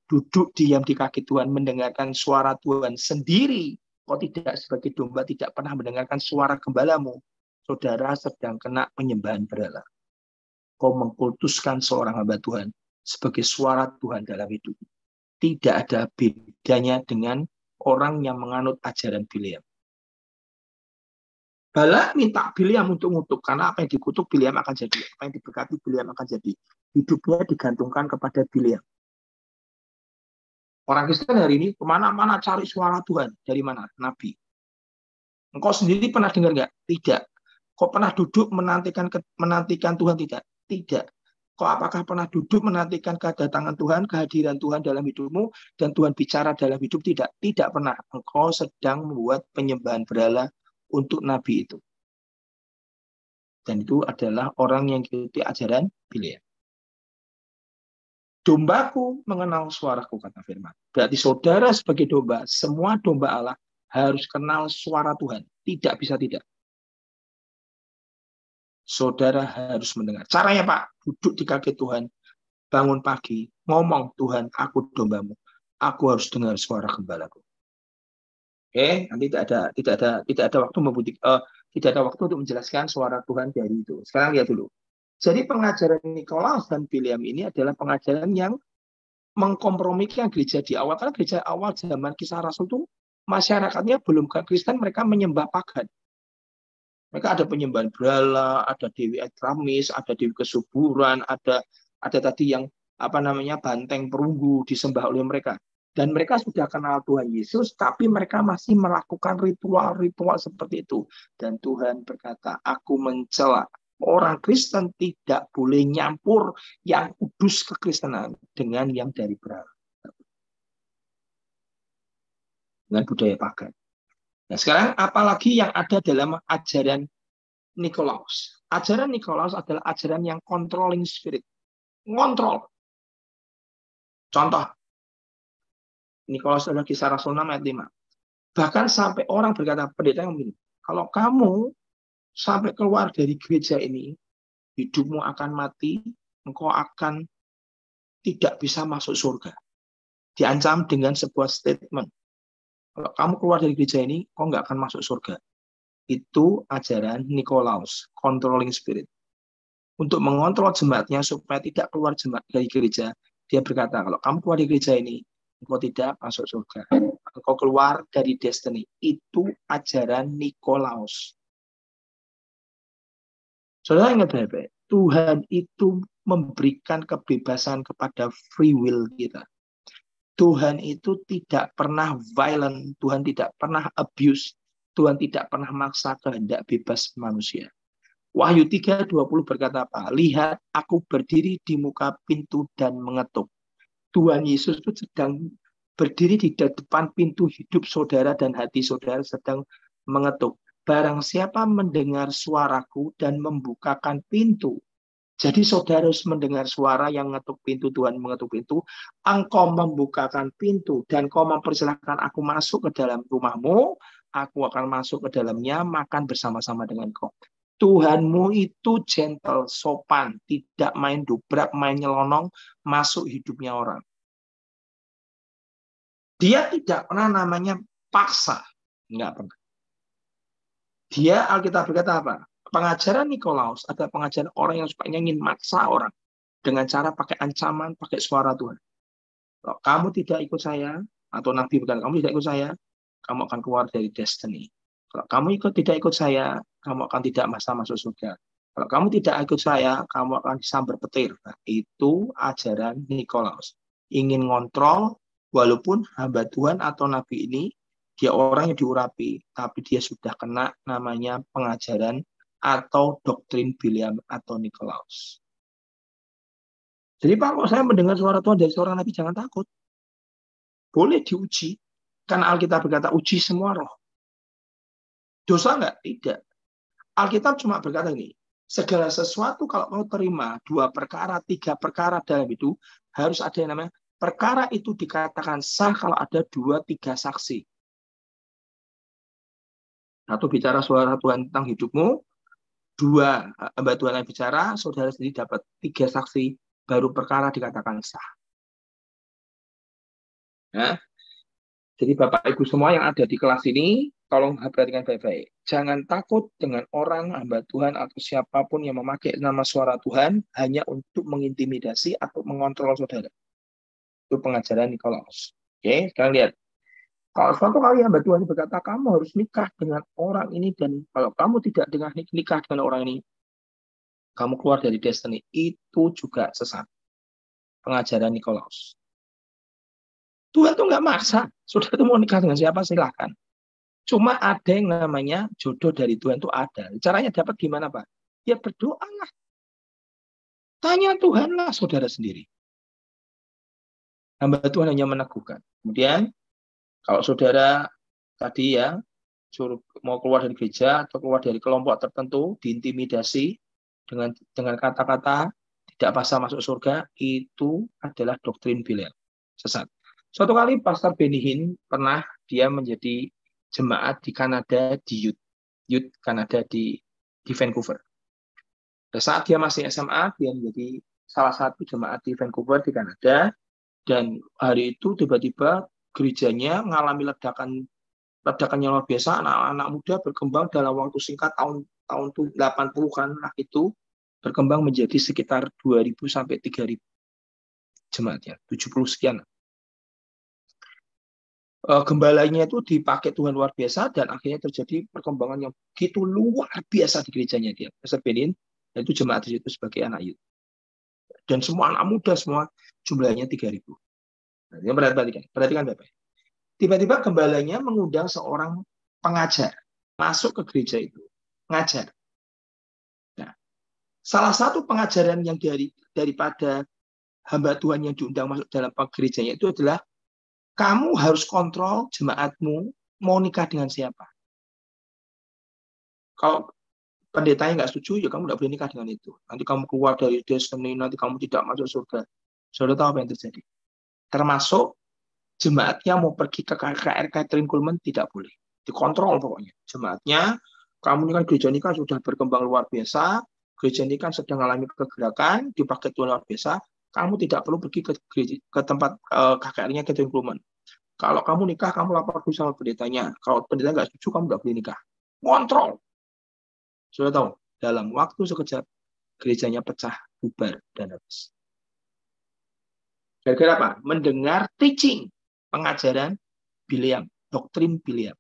duduk diam di kaki Tuhan mendengarkan suara Tuhan sendiri, kau tidak sebagai domba tidak pernah mendengarkan suara gembalamu, saudara sedang kena penyembahan berhala. Kau mengkultuskan seorang hamba Tuhan sebagai suara Tuhan dalam hidup. Tidak ada bedanya dengan orang yang menganut ajaran Bileam. Balak minta Bileam untuk ngutuk, karena apa yang dikutuk Bileam akan jadi, apa yang diberkati Bileam akan jadi. Hidupnya digantungkan kepada Bileam. Orang Kristen hari ini kemana-mana cari suara Tuhan. Dari mana? Nabi. Engkau sendiri pernah dengar nggak? Tidak. Kau pernah duduk menantikan Tuhan? Tidak. Tidak. Kau apakah pernah duduk menantikan kedatangan Tuhan, kehadiran Tuhan dalam hidupmu, dan Tuhan bicara dalam hidup? Tidak. Tidak pernah. Engkau sedang membuat penyembahan berhala untuk nabi itu. Dan itu adalah orang yang mengikuti ajaran Bileam. Dombaku mengenal suaraku, kata firman. Berarti saudara sebagai domba, semua domba Allah harus kenal suara Tuhan. Tidak bisa tidak. Saudara harus mendengar. Caranya Pak, duduk di kaki Tuhan, bangun pagi, ngomong, Tuhan, aku dombamu. Aku harus dengar suara gembalaku. Oke, nanti tidak ada waktu tidak ada waktu untuk menjelaskan suara Tuhan dari itu. Sekarang lihat dulu. Jadi pengajaran Nikolaus dan William ini adalah pengajaran yang mengkompromikan gereja di awal. Karena gereja awal zaman Kisah Rasul itu masyarakatnya belum Kristen, mereka menyembah pagan. Mereka ada penyembahan berhala, ada Dewi Atramis, ada Dewi Kesuburan, ada tadi yang banteng perunggu disembah oleh mereka. Dan mereka sudah kenal Tuhan Yesus, tapi mereka masih melakukan ritual-ritual seperti itu. Dan Tuhan berkata, aku mencela. Orang Kristen tidak boleh nyampur yang kudus kekristenan dengan yang dari berhala. Dengan budaya pagan. Nah, sekarang apalagi yang ada dalam ajaran Nikolaus. Ajaran Nikolaus adalah ajaran yang controlling spirit. Ngontrol. Contoh, Nikolaus adalah Kisah Rasul 6 ayat 5. Bahkan sampai orang berkata, pendeta yang begini, kalau kamu sampai keluar dari gereja ini, hidupmu akan mati, engkau akan tidak bisa masuk surga. Diancam dengan sebuah statement. Kalau kamu keluar dari gereja ini, kau nggak akan masuk surga. Itu ajaran Nikolaus, controlling spirit. Untuk mengontrol jemaatnya supaya tidak keluar jemaat dari gereja, dia berkata, kalau kamu keluar dari gereja ini, engkau tidak masuk surga. Engkau keluar dari destiny. Itu ajaran Nikolaus. Saudara ingat baik-baik, Tuhan itu memberikan kebebasan kepada free will kita. Tuhan itu tidak pernah violent, Tuhan tidak pernah abuse, Tuhan tidak pernah maksa kehendak bebas manusia. Wahyu 3:20 berkata apa? Lihat, aku berdiri di muka pintu dan mengetuk. Tuhan Yesus itu sedang berdiri di depan pintu hidup saudara dan hati saudara sedang mengetuk. Barang siapa mendengar suaraku dan membukakan pintu. Jadi saudara harus mendengar suara yang mengetuk pintu, Tuhan mengetuk pintu. Engkau membukakan pintu dan kau mempersilahkan aku masuk ke dalam rumahmu. Aku akan masuk ke dalamnya, makan bersama-sama dengan kau. Tuhanmu itu gentle, sopan, tidak main dobrak, main nyelonong, masuk hidupnya orang. Dia tidak pernah namanya paksa, enggak pernah. Dia, Alkitab berkata apa? Pengajaran Nikolaus adalah pengajaran orang yang supaya ingin maksa orang dengan cara pakai ancaman, pakai suara Tuhan. Kalau kamu tidak ikut saya, atau Nabi berkata, kamu tidak ikut saya, kamu akan keluar dari destiny. Kalau kamu tidak ikut saya, kamu akan tidak masuk surga. Kalau kamu tidak ikut saya, kamu akan disambar petir. Nah, itu ajaran Nikolaus. Ingin ngontrol, walaupun hamba Tuhan atau Nabi ini, dia orang yang diurapi, tapi dia sudah kena namanya pengajaran atau doktrin William atau Nikolaus. Jadi Pak, kalau saya mendengar suara Tuhan dari seorang Nabi, jangan takut. Boleh diuji. Karena Alkitab berkata, uji semua roh. Dosa enggak? Tidak. Alkitab cuma berkata ini, segala sesuatu kalau mau terima 2 perkara, 3 perkara dalam itu, harus ada yang namanya, perkara itu dikatakan sah kalau ada 2-3 saksi. Satu bicara suara Tuhan tentang hidupmu, 2 hamba Tuhan yang bicara, saudara sendiri dapat 3 saksi, baru perkara dikatakan sah. Nah, jadi Bapak Ibu semua yang ada di kelas ini, tolong perhatikan baik-baik. Jangan takut dengan orang, hamba Tuhan, atau siapapun yang memakai nama suara Tuhan hanya untuk mengintimidasi atau mengontrol saudara. Itu pengajaran Nikolaus. Oke, sekarang lihat. Kalau suatu kali hamba Tuhan berkata, kamu harus nikah dengan orang ini, dan kalau kamu tidak nikah dengan orang ini, kamu keluar dari destiny. Itu juga sesat. Pengajaran Nikolaus. Tuhan itu nggak maksa. Saudara itu mau nikah dengan siapa, silahkan. Cuma ada yang namanya jodoh dari Tuhan itu ada. Caranya dapat gimana, Pak? Ya berdoalah. Tanya Tuhanlah, saudara sendiri. Hamba Tuhan hanya meneguhkan. Kemudian, kalau saudara tadi ya, suruh mau keluar dari gereja atau keluar dari kelompok tertentu, diintimidasi dengan kata-kata tidak bisa masuk surga, itu adalah doktrin William. Sesat. Suatu kali Pastor Benny Hinn pernah dia menjadi jemaat di Kanada, di Youth Kanada di Vancouver. Dan saat dia masih SMA, dia menjadi salah satu jemaat di Vancouver di Kanada. Dan hari itu tiba-tiba gerejanya mengalami ledakan ledakannya luar biasa, anak-anak muda berkembang dalam waktu singkat tahun 80-an lah itu berkembang menjadi sekitar 2.000 sampai 3.000 jemaatnya, 70 sekian. Gembalanya itu dipakai Tuhan luar biasa dan akhirnya terjadi perkembangan yang begitu luar biasa di gerejanya dia. Pastor Benin, dan itu jemaat di situ sebagai anak youth. Dan semua anak muda semua jumlahnya 3.000. Nah, yang perhatikan Bapak. Tiba-tiba gembalanya mengundang seorang pengajar masuk ke gereja itu, ngajar. Nah, salah satu pengajaran yang daripada hamba Tuhan yang diundang masuk dalam gerejanya itu adalah kamu harus kontrol jemaatmu mau nikah dengan siapa. Kalau pendetanya nggak setuju, ya kamu nggak boleh nikah dengan itu. Nanti kamu keluar dari destiny, nanti kamu tidak masuk surga. Saudara tahu apa yang terjadi? Termasuk jemaatnya mau pergi ke KKR Catherine Kuhlman tidak boleh. Dikontrol pokoknya. Jemaatnya, kamu ini kan gereja ini kan sudah berkembang luar biasa, gereja ini kan sedang mengalami kegerakan, dipakai Tuhan luar biasa, kamu tidak perlu pergi ke tempat KKR-nya Catherine Kuhlman. Kalau kamu nikah, kamu lapor dulu sama pendetanya. Kalau pendeta nggak setuju, kamu nggak boleh nikah. Kontrol. Sudah tahu, dalam waktu sekejap, gerejanya pecah, bubar, dan habis. Gara-gara apa? Mendengar teaching, pengajaran Biliam, doktrin Biliam,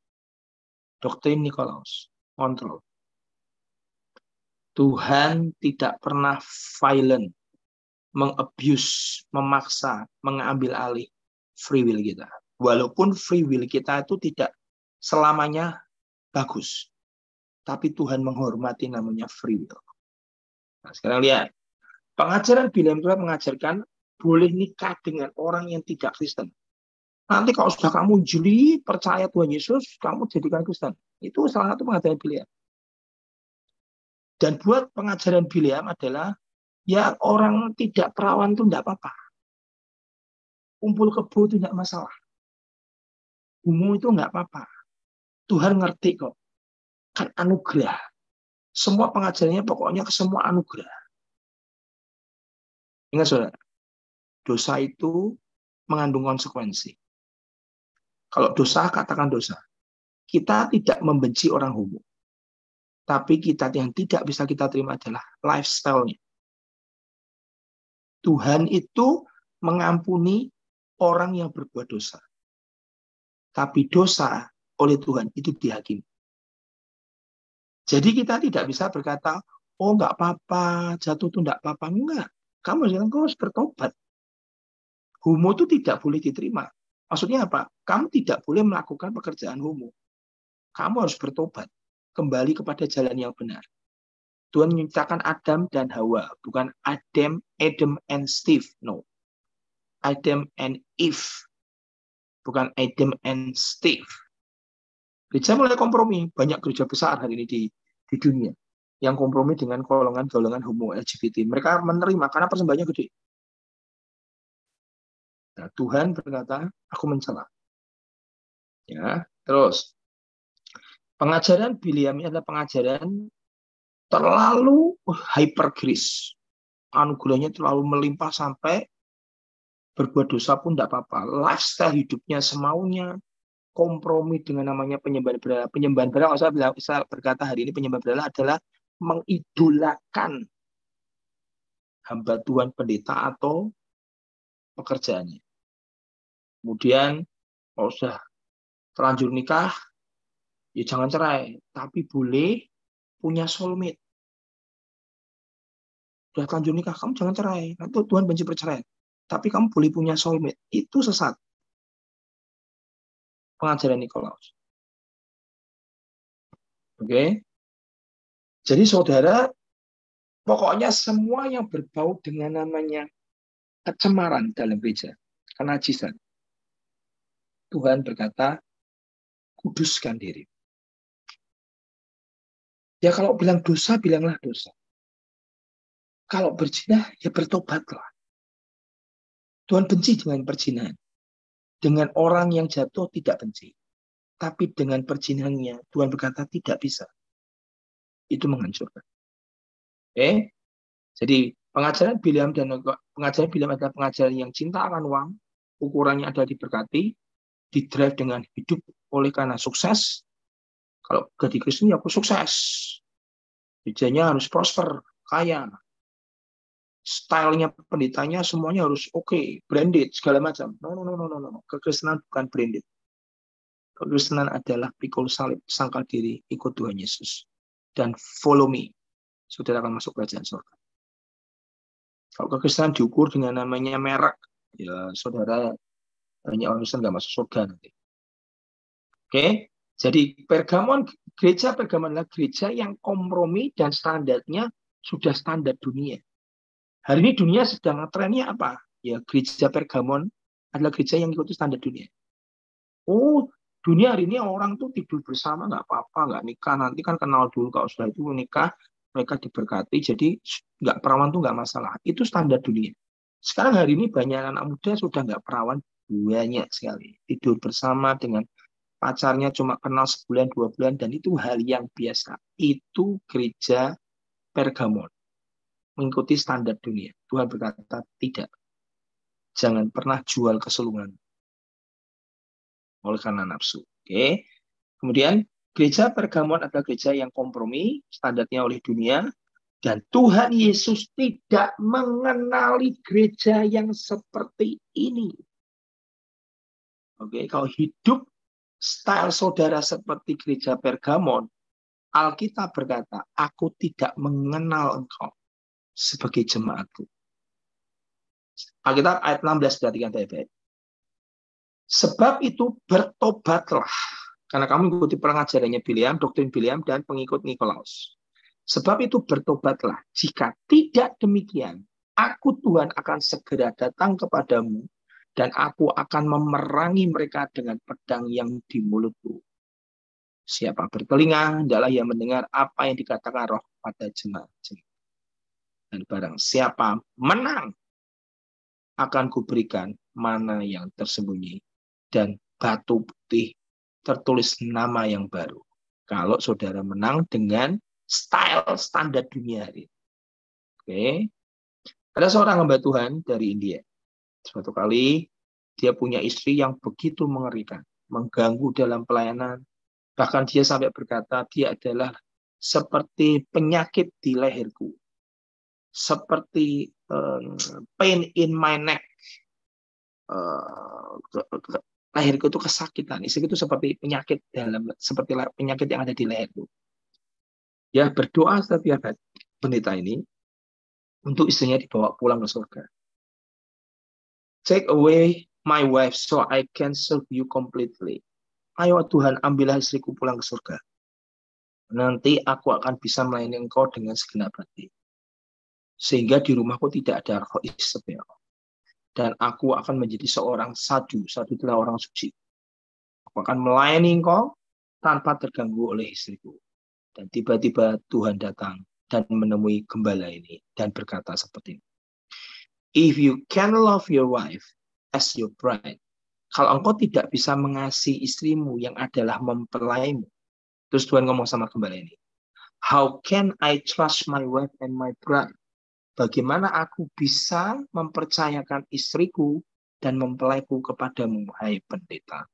doktrin Nikolaus, kontrol. Tuhan tidak pernah violent, mengabuse, memaksa, mengambil alih free will kita. Walaupun free will kita itu tidak selamanya bagus. Tapi Tuhan menghormati namanya free will. Nah, sekarang lihat. Pengajaran Biliam itu mengajarkan boleh nikah dengan orang yang tidak Kristen. Nanti kalau sudah kamu jeli, percaya Tuhan Yesus, kamu jadikan Kristen. Itu salah satu pengajaran Biliam. Dan buat pengajaran Biliam adalah, ya orang tidak perawan itu tidak apa-apa. Kumpul kebo itu tidak masalah. Homo itu nggak apa-apa. Tuhan ngerti kok. Kan anugerah. Semua pengajarannya pokoknya ke semua anugerah. Ingat saudara, dosa itu mengandung konsekuensi. Kalau dosa, katakan dosa. Kita tidak membenci orang homo. Tapi kita yang tidak bisa kita terima adalah lifestyle-nya. Tuhan itu mengampuni orang yang berbuat dosa. Tapi dosa oleh Tuhan itu dihakimi. Jadi kita tidak bisa berkata, oh nggak apa-apa, jatuh itu nggak apa-apa. Enggak. Kamu harus bertobat. Homo itu tidak boleh diterima. Maksudnya apa? Kamu tidak boleh melakukan pekerjaan homo. Kamu harus bertobat. Kembali kepada jalan yang benar. Tuhan menciptakan Adam dan Hawa. Bukan Adam and Steve. No. Adam and Eve. Bukan Adam and Steve. Gereja mulai kompromi. Banyak gereja besar hari ini di dunia yang kompromi dengan golongan homo LGBT. Mereka menerima karena persembahannya gede. Nah, Tuhan berkata, aku mencela. Ya, terus pengajaran Biliam ini adalah pengajaran terlalu hyper grace. Anugerahnya terlalu melimpah sampai berbuat dosa pun tidak apa-apa. Lifestyle hidupnya semaunya, kompromi dengan namanya penyembahan berhala. Penyembahan berhala, saya berkata hari ini penyembahan berhala adalah mengidolakan hamba Tuhan pendeta atau pekerjaannya. Kemudian kalau sudah terlanjur nikah, ya jangan cerai, tapi boleh punya soulmate. Sudah terlanjur nikah, kamu jangan cerai. Nanti Tuhan benci perceraian. Tapi kamu boleh punya soulmate. Itu sesat. Pengajaran Nikolaus. Oke. Jadi saudara, pokoknya semua yang berbau dengan namanya kecemaran dalam gereja, kenajisan. Tuhan berkata, kuduskan diri. Ya kalau bilang dosa, bilanglah dosa. Kalau berzina, ya bertobatlah. Tuhan benci dengan perzinahan. Dengan orang yang jatuh tidak benci. Tapi dengan perzinahannya, Tuhan berkata tidak bisa. Itu menghancurkan. Oke? Jadi pengajaran Biliam adalah pengajaran yang cinta akan uang, ukurannya adalah diberkati, didrive dengan hidup oleh karena sukses, kalau jadi Kristen ya aku sukses. Gerejanya harus prosper, kaya. Stylenya pendetanya semuanya harus oke, branded, segala macam. No. Kekristenan bukan branded. Kekristenan adalah pikul salib, sangkal diri, ikut Tuhan Yesus. Dan follow me. Saudara akan masuk kerajaan surga. Kalau kekristenan diukur dengan namanya merek, ya saudara banyak orang Kristen nggak masuk surga nanti. Oke, jadi gereja Pergamon adalah gereja yang kompromi dan standarnya sudah standar dunia. Hari ini dunia sedang trennya apa? Ya, gereja Pergamon adalah gereja yang ikuti standar dunia. Oh, dunia hari ini orang tuh tidur bersama nggak apa-apa, nggak nikah, nanti kan kenal dulu, kalau sudah itu nikah mereka diberkati, jadi nggak perawan tuh nggak masalah. Itu standar dunia. Sekarang hari ini banyak anak muda sudah nggak perawan, banyak sekali tidur bersama dengan pacarnya cuma kenal sebulan 2 bulan, dan itu hal yang biasa. Itu gereja Pergamon mengikuti standar dunia. Tuhan berkata tidak. Jangan pernah jual kesulungan oleh karena nafsu. Oke. Kemudian gereja Pergamon adalah gereja yang kompromi standarnya oleh dunia, dan Tuhan Yesus tidak mengenali gereja yang seperti ini. Oke, kalau hidup style saudara seperti gereja Pergamon, Alkitab berkata, aku tidak mengenal engkau sebagai jemaatku. Alkitab ayat 16 perhatikan baik-baik. Sebab itu bertobatlah, karena kamu mengikuti pengajarannya Bileam, doktrin Bileam, dan pengikut Nikolaus. Sebab itu bertobatlah, jika tidak demikian, aku Tuhan akan segera datang kepadamu, dan aku akan memerangi mereka dengan pedang yang di mulutku. Siapa bertelinga, hendaklah ia mendengar apa yang dikatakan Roh pada jemaat-jemaat. Dan barang siapa menang, akan kuberikan mana yang tersembunyi dan batu putih tertulis nama yang baru. Kalau saudara menang dengan style standar dunia hari ini. Oke. Ada seorang hamba Tuhan dari India. Suatu kali dia punya istri yang begitu mengerikan, mengganggu dalam pelayanan. Bahkan dia sampai berkata, dia adalah seperti penyakit di leherku. Seperti pain in my neck. Leherku itu kesakitan. Istri itu seperti penyakit seperti penyakit yang ada di leherku. Ya, berdoa setiap hari pendeta ini untuk istrinya dibawa pulang ke surga. Take away my wife so I can serve you completely. Ayo Tuhan, ambillah istriku pulang ke surga. Nanti aku akan bisa melayani engkau dengan segenap hati. Sehingga di rumahku tidak ada roh Isabel. Dan aku akan menjadi seorang sadu adalah orang suci. Aku akan melayani engkau tanpa terganggu oleh istriku. Dan tiba-tiba Tuhan datang dan menemui gembala ini dan berkata seperti ini. If you can love your wife as your bride, kalau engkau tidak bisa mengasihi istrimu yang adalah mempelaimu, terus Tuhan ngomong sama gembala ini, how can I trust my wife and my bride? Bagaimana aku bisa mempercayakan istriku dan mempelaiku kepadamu, hai pendeta?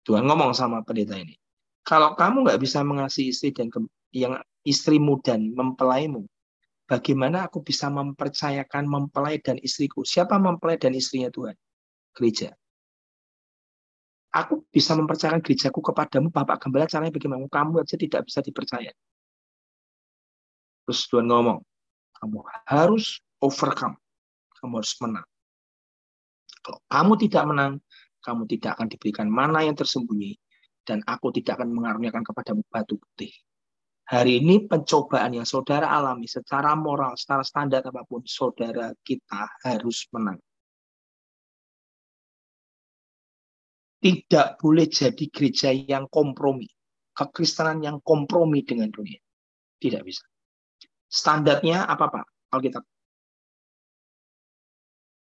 Tuhan ngomong sama pendeta ini, kalau kamu nggak bisa mengasihi istri dan yang istrimu dan mempelaimu, bagaimana aku bisa mempercayakan mempelai dan istriku? Siapa mempelai dan istrinya Tuhan? Gereja. Aku bisa mempercayakan gerejaku kepadamu, Bapak Gembala, caranya bagaimana? Kamu aja tidak bisa dipercaya. Terus Tuhan ngomong, kamu harus overcome. Kamu harus menang. Kalau kamu tidak menang, kamu tidak akan diberikan mana yang tersembunyi, dan aku tidak akan mengaruniakan kepadamu batu putih. Hari ini pencobaan yang saudara alami secara moral, secara standar apapun, saudara kita harus menang. Tidak boleh jadi gereja yang kompromi. Kekristenan yang kompromi dengan dunia. Tidak bisa. Standarnya apa Pak? Alkitab.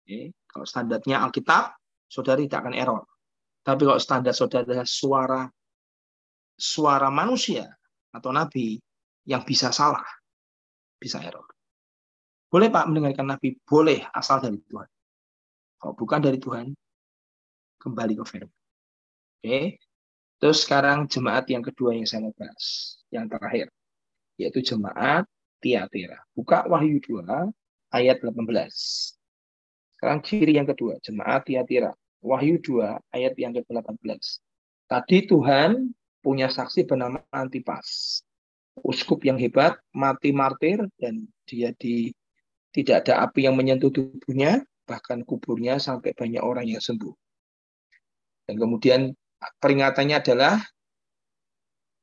Oke. Kalau standarnya Alkitab, saudara tidak akan error. Tapi kalau standar saudara suara manusia atau nabi yang bisa salah, bisa error. Boleh Pak mendengarkan nabi? Boleh, asal dari Tuhan. Kalau bukan dari Tuhan, kembali ke firman. Oke. Terus sekarang jemaat yang kedua yang saya mau bahas, yang terakhir, yaitu jemaat Tiatira. Buka Wahyu 2 ayat 18. Sekarang ciri yang kedua, jemaat Tiatira. Wahyu 2 ayat yang ke-18. Tadi Tuhan punya saksi bernama Antipas. Uskup yang hebat, mati martir, dan dia tidak ada api yang menyentuh tubuhnya, bahkan kuburnya sampai banyak orang yang sembuh. Dan kemudian peringatannya adalah,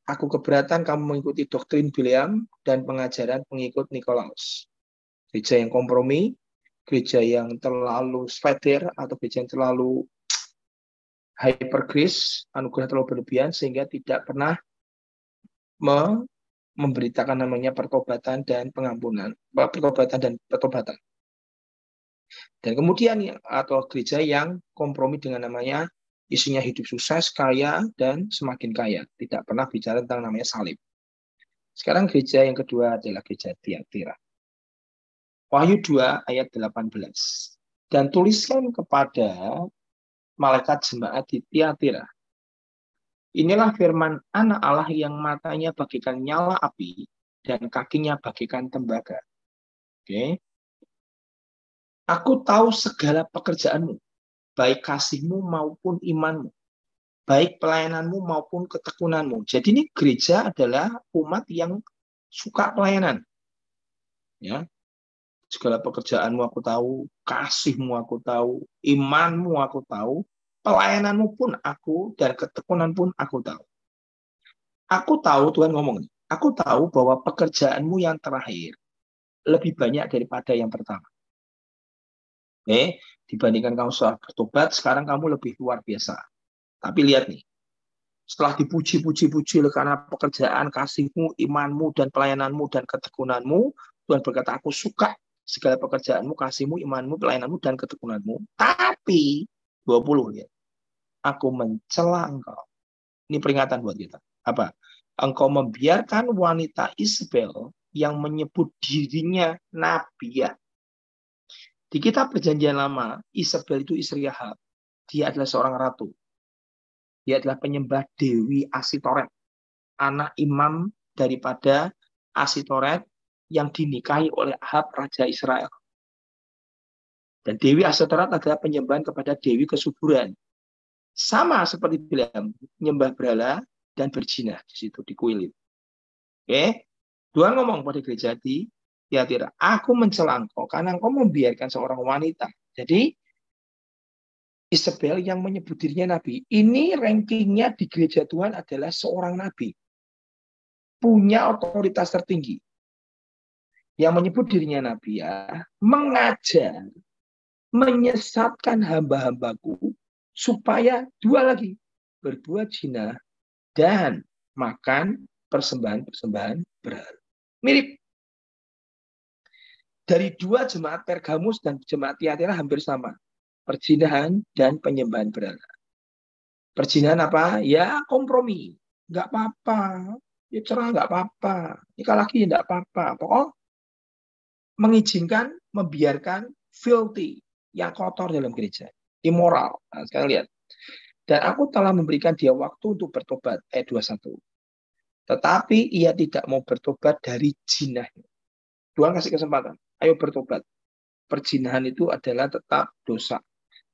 aku keberatan kamu mengikuti doktrin Bileam dan pengajaran pengikut Nikolaus. Gereja yang kompromi, gereja yang terlalu speder atau gereja yang terlalu hyper grace, anugerah terlalu berlebihan, sehingga tidak pernah memberitakan namanya pertobatan dan pengampunan, pertobatan dan pertobatan. Dan kemudian atau gereja yang kompromi dengan namanya isunya hidup sukses, kaya, dan semakin kaya. Tidak pernah bicara tentang namanya salib. Sekarang gereja yang kedua adalah gereja Tiatira. Wahyu 2 ayat 18. Dan tuliskan kepada malaikat jemaat di Tiatira. Inilah firman anak Allah yang matanya bagikan nyala api dan kakinya bagikan tembaga. Oke. Aku tahu segala pekerjaanmu, baik kasihmu maupun imanmu, baik pelayananmu maupun ketekunanmu. Jadi ini gereja adalah umat yang suka pelayanan. Ya. Segala pekerjaanmu aku tahu, kasihmu aku tahu, imanmu aku tahu, pelayananmu pun aku, dan ketekunan pun aku tahu. Aku tahu, Tuhan ngomong, aku tahu bahwa pekerjaanmu yang terakhir lebih banyak daripada yang pertama. Oke, dibandingkan kamu sudah bertobat, sekarang kamu lebih luar biasa. Tapi lihat nih, setelah dipuji-puji karena pekerjaan, kasihmu, imanmu, dan pelayananmu, dan ketekunanmu, Tuhan berkata, aku suka segala pekerjaanmu, kasihmu, imanmu, pelayananmu, dan ketekunanmu. Tapi, 20 lihat, aku mencela engkau. Ini peringatan buat kita. Apa? Engkau membiarkan wanita Isabel yang menyebut dirinya nabiah. Di kitab Perjanjian Lama, Isabel itu istri Ahab. Dia adalah seorang ratu. Dia adalah penyembah Dewi Asitoret, anak imam daripada Asitoret yang dinikahi oleh Ahab, Raja Israel. Dan Dewi Asitoret adalah penyembahan kepada Dewi kesuburan. Sama seperti Bileam, menyembah berhala dan berzina di situ, di kuil itu. Oke? Tuhan ngomong pada gereja di Tiatira, aku mencela engkau karena engkau membiarkan seorang wanita. Jadi Isabel yang menyebut dirinya nabi, ini rankingnya di gereja Tuhan adalah seorang nabi. Punya otoritas tertinggi. Yang menyebut dirinya nabi ya, mengajar, menyesatkan hamba-hambaku, supaya dua lagi, berbuat zina dan makan persembahan-persembahan berhala. Mirip. Dari dua jemaat Pergamus dan jemaat Tiatira hampir sama. Perzinahan dan penyembahan berhala. Perzinahan apa? Ya kompromi. Nggak apa-apa. Ya cerah nggak apa-apa. Nikah lagi nggak apa-apa. Pokoknya mengizinkan, membiarkan filthy, yang kotor dalam gereja. Immoral. Nah, sekarang lihat. Dan aku telah memberikan dia waktu untuk bertobat. Ayat 21. Tetapi ia tidak mau bertobat dari zinahnya. Tuhan kasih kesempatan. Ayo bertobat. Perzinahan itu adalah tetap dosa.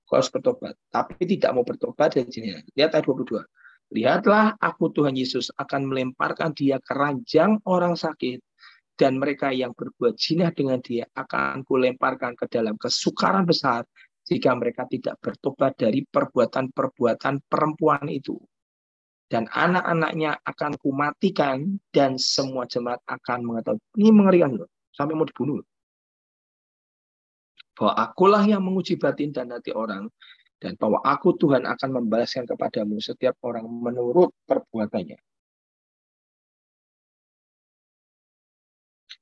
Kau harus bertobat. Tapi tidak mau bertobat dari zina. Lihat ayat 22. Lihatlah aku Tuhan Yesus akan melemparkan dia ke ranjang orang sakit. Dan mereka yang berbuat zina dengan dia akan kulemparkan ke dalam kesukaran besar. Jika mereka tidak bertobat dari perbuatan-perbuatan perempuan itu. Dan anak-anaknya akan kumatikan. Dan semua jemaat akan mengetahui. Ini mengerikan loh. Sampai mau dibunuh. Bahwa akulah yang menguji batin dan hati orang, dan bahwa aku Tuhan akan membalaskan kepadamu setiap orang menurut perbuatannya.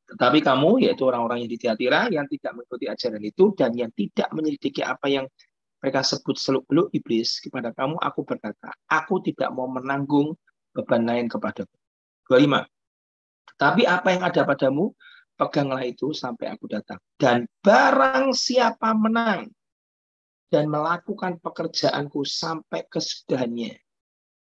Tetapi kamu, yaitu orang-orang yang di Tiatira, yang tidak mengikuti ajaran itu, dan yang tidak menyelidiki apa yang mereka sebut seluk-beluk iblis, kepada kamu aku berkata, aku tidak mau menanggung beban lain kepadamu. 25. Tetapi apa yang ada padamu, peganglah itu sampai aku datang. Dan barang siapa menang dan melakukan pekerjaanku sampai kesudahannya,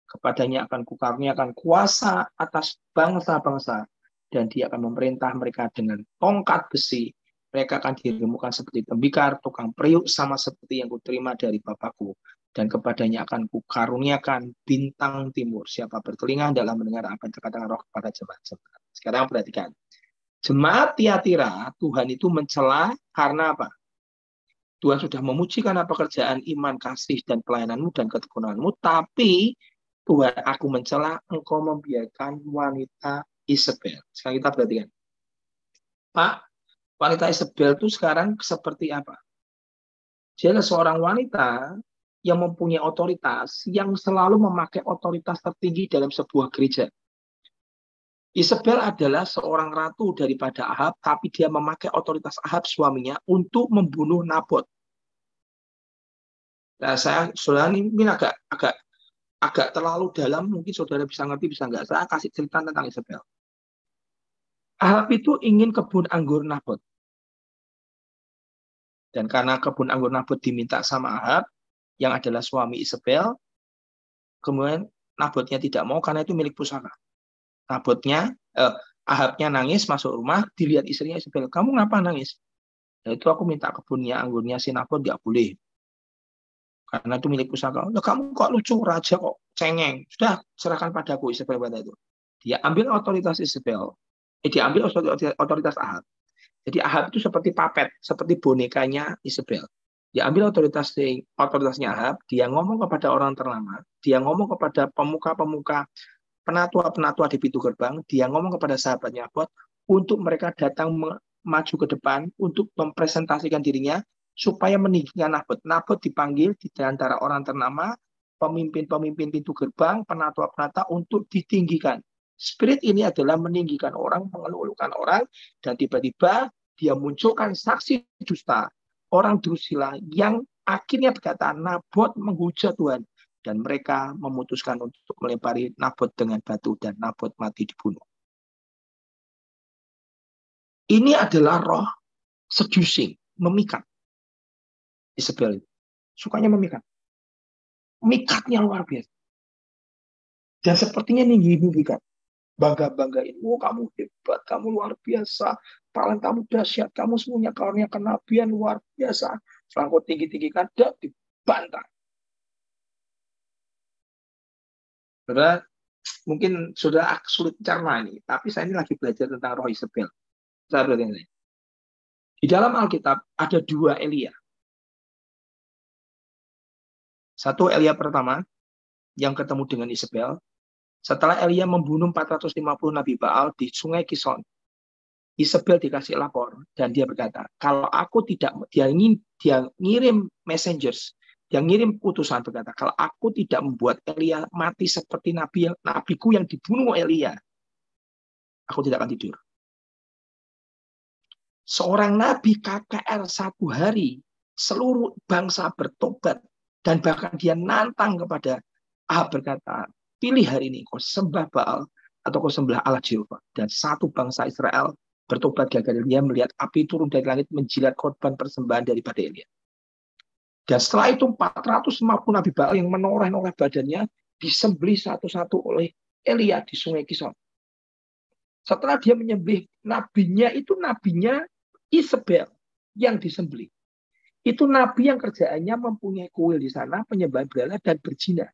Kepadanya akan kukaruniakan kuasa atas bangsa-bangsa, dan dia akan memerintah mereka dengan tongkat besi. Mereka akan diremukkan seperti tembikar, tukang periuk sama seperti yang kuterima dari Bapakku. Dan kepadanya akan kukaruniakan bintang timur. Siapa bertelinga dalam mendengar apa yang dikatakan Roh kepada jemaat-jemaat. Sekarang perhatikan. Jemaat Tiatira, Tuhan itu mencela karena apa? Tuhan sudah memuji karena pekerjaan iman, kasih, dan pelayananmu dan ketekunanmu, tapi Tuhan, aku mencela engkau membiarkan wanita Isabel. Sekarang kita perhatikan. Pak, wanita Isabel itu sekarang seperti apa? Dia adalah seorang wanita yang mempunyai otoritas, yang selalu memakai otoritas tertinggi dalam sebuah gereja. Isabel adalah seorang ratu daripada Ahab, tapi dia memakai otoritas Ahab suaminya untuk membunuh Nabot. Nah, saudara ini agak terlalu dalam, mungkin saudara bisa ngerti, bisa nggak. Saya kasih cerita tentang Isabel. Ahab itu ingin kebun anggur Nabot. Dan karena kebun anggur Nabot diminta sama Ahab, yang adalah suami Isabel, kemudian Nabotnya tidak mau karena itu milik pusaka. Ahabnya nangis masuk rumah, dilihat istrinya Isabel, kamu ngapa nangis? Ya, itu aku minta kebunnya anggurnya si Nabot, nggak boleh. Karena itu milik pusaka. Nah, kamu kok lucu, raja kok cengeng. Sudah, serahkan padaku Isabel pada itu. Dia ambil otoritas Isabel. Dia ambil otoritas Ahab. Jadi Ahab itu seperti papet, seperti bonekanya Isabel. Dia ambil otoritasnya Ahab, dia ngomong kepada orang ternama, dia ngomong kepada pemuka-pemuka, penatua-penatua di pintu gerbang, dia ngomong kepada sahabatnya Nabot untuk mereka datang maju ke depan untuk mempresentasikan dirinya supaya meninggikan Nabot. Nabot dipanggil di antara orang ternama, pemimpin-pemimpin pintu gerbang, penatua-penatua untuk ditinggikan. Spirit ini adalah meninggikan orang, mengeluhkan orang, dan tiba-tiba dia munculkan saksi dusta, orang Drusilla yang akhirnya berkata, Nabot menghujat Tuhan. Dan mereka memutuskan untuk melempari Nabot dengan batu, dan Nabot mati dibunuh. Ini adalah roh seducing, memikat. Isabel sukanya memikat. Mikatnya luar biasa. Dan sepertinya tinggi-tinggikan. Bangga-banggain. Oh, kamu hebat, kamu luar biasa. Talent kamu dahsyat, kamu semuanya karunia kenabian luar biasa. Selangkut tinggi-tinggikan, dan dibantah. Saudara, mungkin sudah sulit cerna ini, tapi saya ini lagi belajar tentang roh Isabel. Di dalam Alkitab ada dua Elia. Satu Elia pertama yang ketemu dengan Isabel. Setelah Elia membunuh 450 Nabi Baal di sungai Kison, Isabel dikasih lapor dan dia berkata, kalau aku tidak, dia ngirim messengers, dia ngirim utusan berkata, kalau aku tidak membuat Elia mati seperti nabiku yang dibunuh Elia, aku tidak akan tidur. Seorang nabi KKR 1 hari, seluruh bangsa bertobat, dan bahkan dia nantang kepada Ahab berkata, pilih hari ini kau sembah Baal atau kau sembah Allah Jehovah. Dan satu bangsa Israel bertobat gara-gara dia melihat api turun dari langit menjilat korban persembahan daripada Elia. Dan setelah itu 450 Nabi Baal yang menoreh-noreh badannya disembelih satu-satu oleh Elia di sungai Kison. Setelah dia menyembelih nabinya Isabel yang disembelih. Itu nabi yang kerjaannya mempunyai kuil di sana, penyembah berhala dan berzina.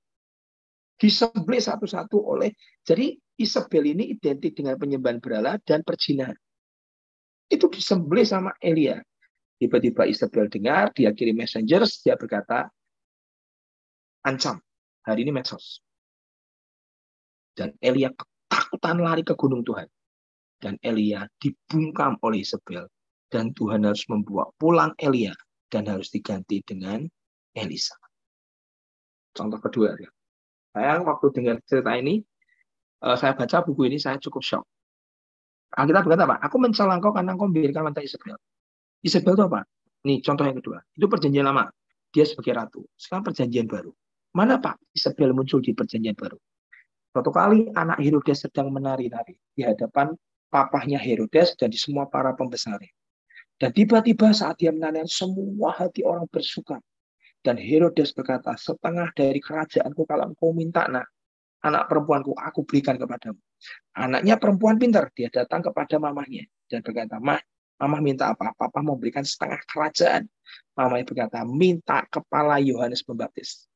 Disembelih satu-satu oleh, jadi Isabel ini identik dengan penyembahan berhala dan perzinahan. Itu disembelih sama Elia. Tiba-tiba Isabel dengar, dia kirim messengers, dia berkata, ancam, hari ini medsos. Dan Elia ketakutan lari ke gunung Tuhan. Dan Elia dibungkam oleh Isabel. Dan Tuhan harus membawa pulang Elia dan harus diganti dengan Elisa. Contoh kedua, ya. Saya waktu dengar cerita ini, saya baca buku ini, saya cukup shock. Alkitab berkata apa? Aku mencela engkau karena engkau membiarkan wanita Isabel. Isabel itu apa? Nih contoh yang kedua. Itu perjanjian lama. Dia sebagai ratu. Sekarang perjanjian baru. Mana Pak Isabel muncul di perjanjian baru? Suatu kali anak Herodes sedang menari-nari di hadapan papahnya Herodes dan di semua para pembesarnya. Dan tiba-tiba saat dia menari, semua hati orang bersuka. Dan Herodes berkata, setengah dari kerajaanku kalau engkau minta nak, anak perempuanku aku berikan kepadamu. Anaknya perempuan pintar, dia datang kepada mamahnya dan berkata, Mama minta apa? Papa mau berikan setengah kerajaan. Mamanya berkata, minta kepala Yohanes Pembaptis.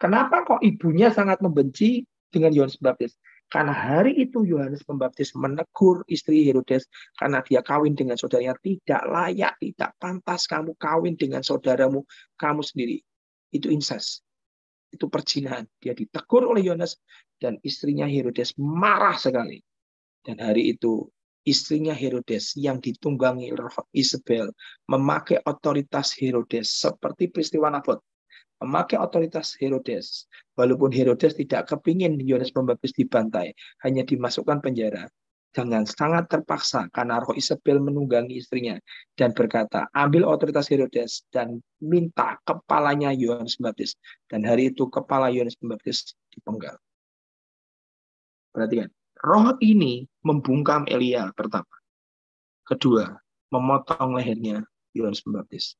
Kenapa kok ibunya sangat membenci dengan Yohanes Pembaptis? Karena hari itu Yohanes Pembaptis menegur istri Herodes karena dia kawin dengan saudaranya. Tidak layak, tidak pantas kamu kawin dengan saudaramu kamu sendiri. Itu incest. Itu perzinahan. Dia ditegur oleh Yohanes dan istrinya Herodes marah sekali. Dan hari itu istrinya Herodes yang ditunggangi roh Isabel memakai otoritas Herodes seperti peristiwa Nabot, memakai otoritas Herodes. Walaupun Herodes tidak kepingin Yohanes Pembaptis dibantai, hanya dimasukkan penjara dengan sangat terpaksa karena roh Isabel menunggangi istrinya dan berkata, ambil otoritas Herodes dan minta kepalanya Yohanes Pembaptis. Dan hari itu kepala Yohanes Pembaptis dipenggal. Perhatikan. Roh ini membungkam Elia pertama. Kedua, memotong lehernya Yohanes Pembaptis.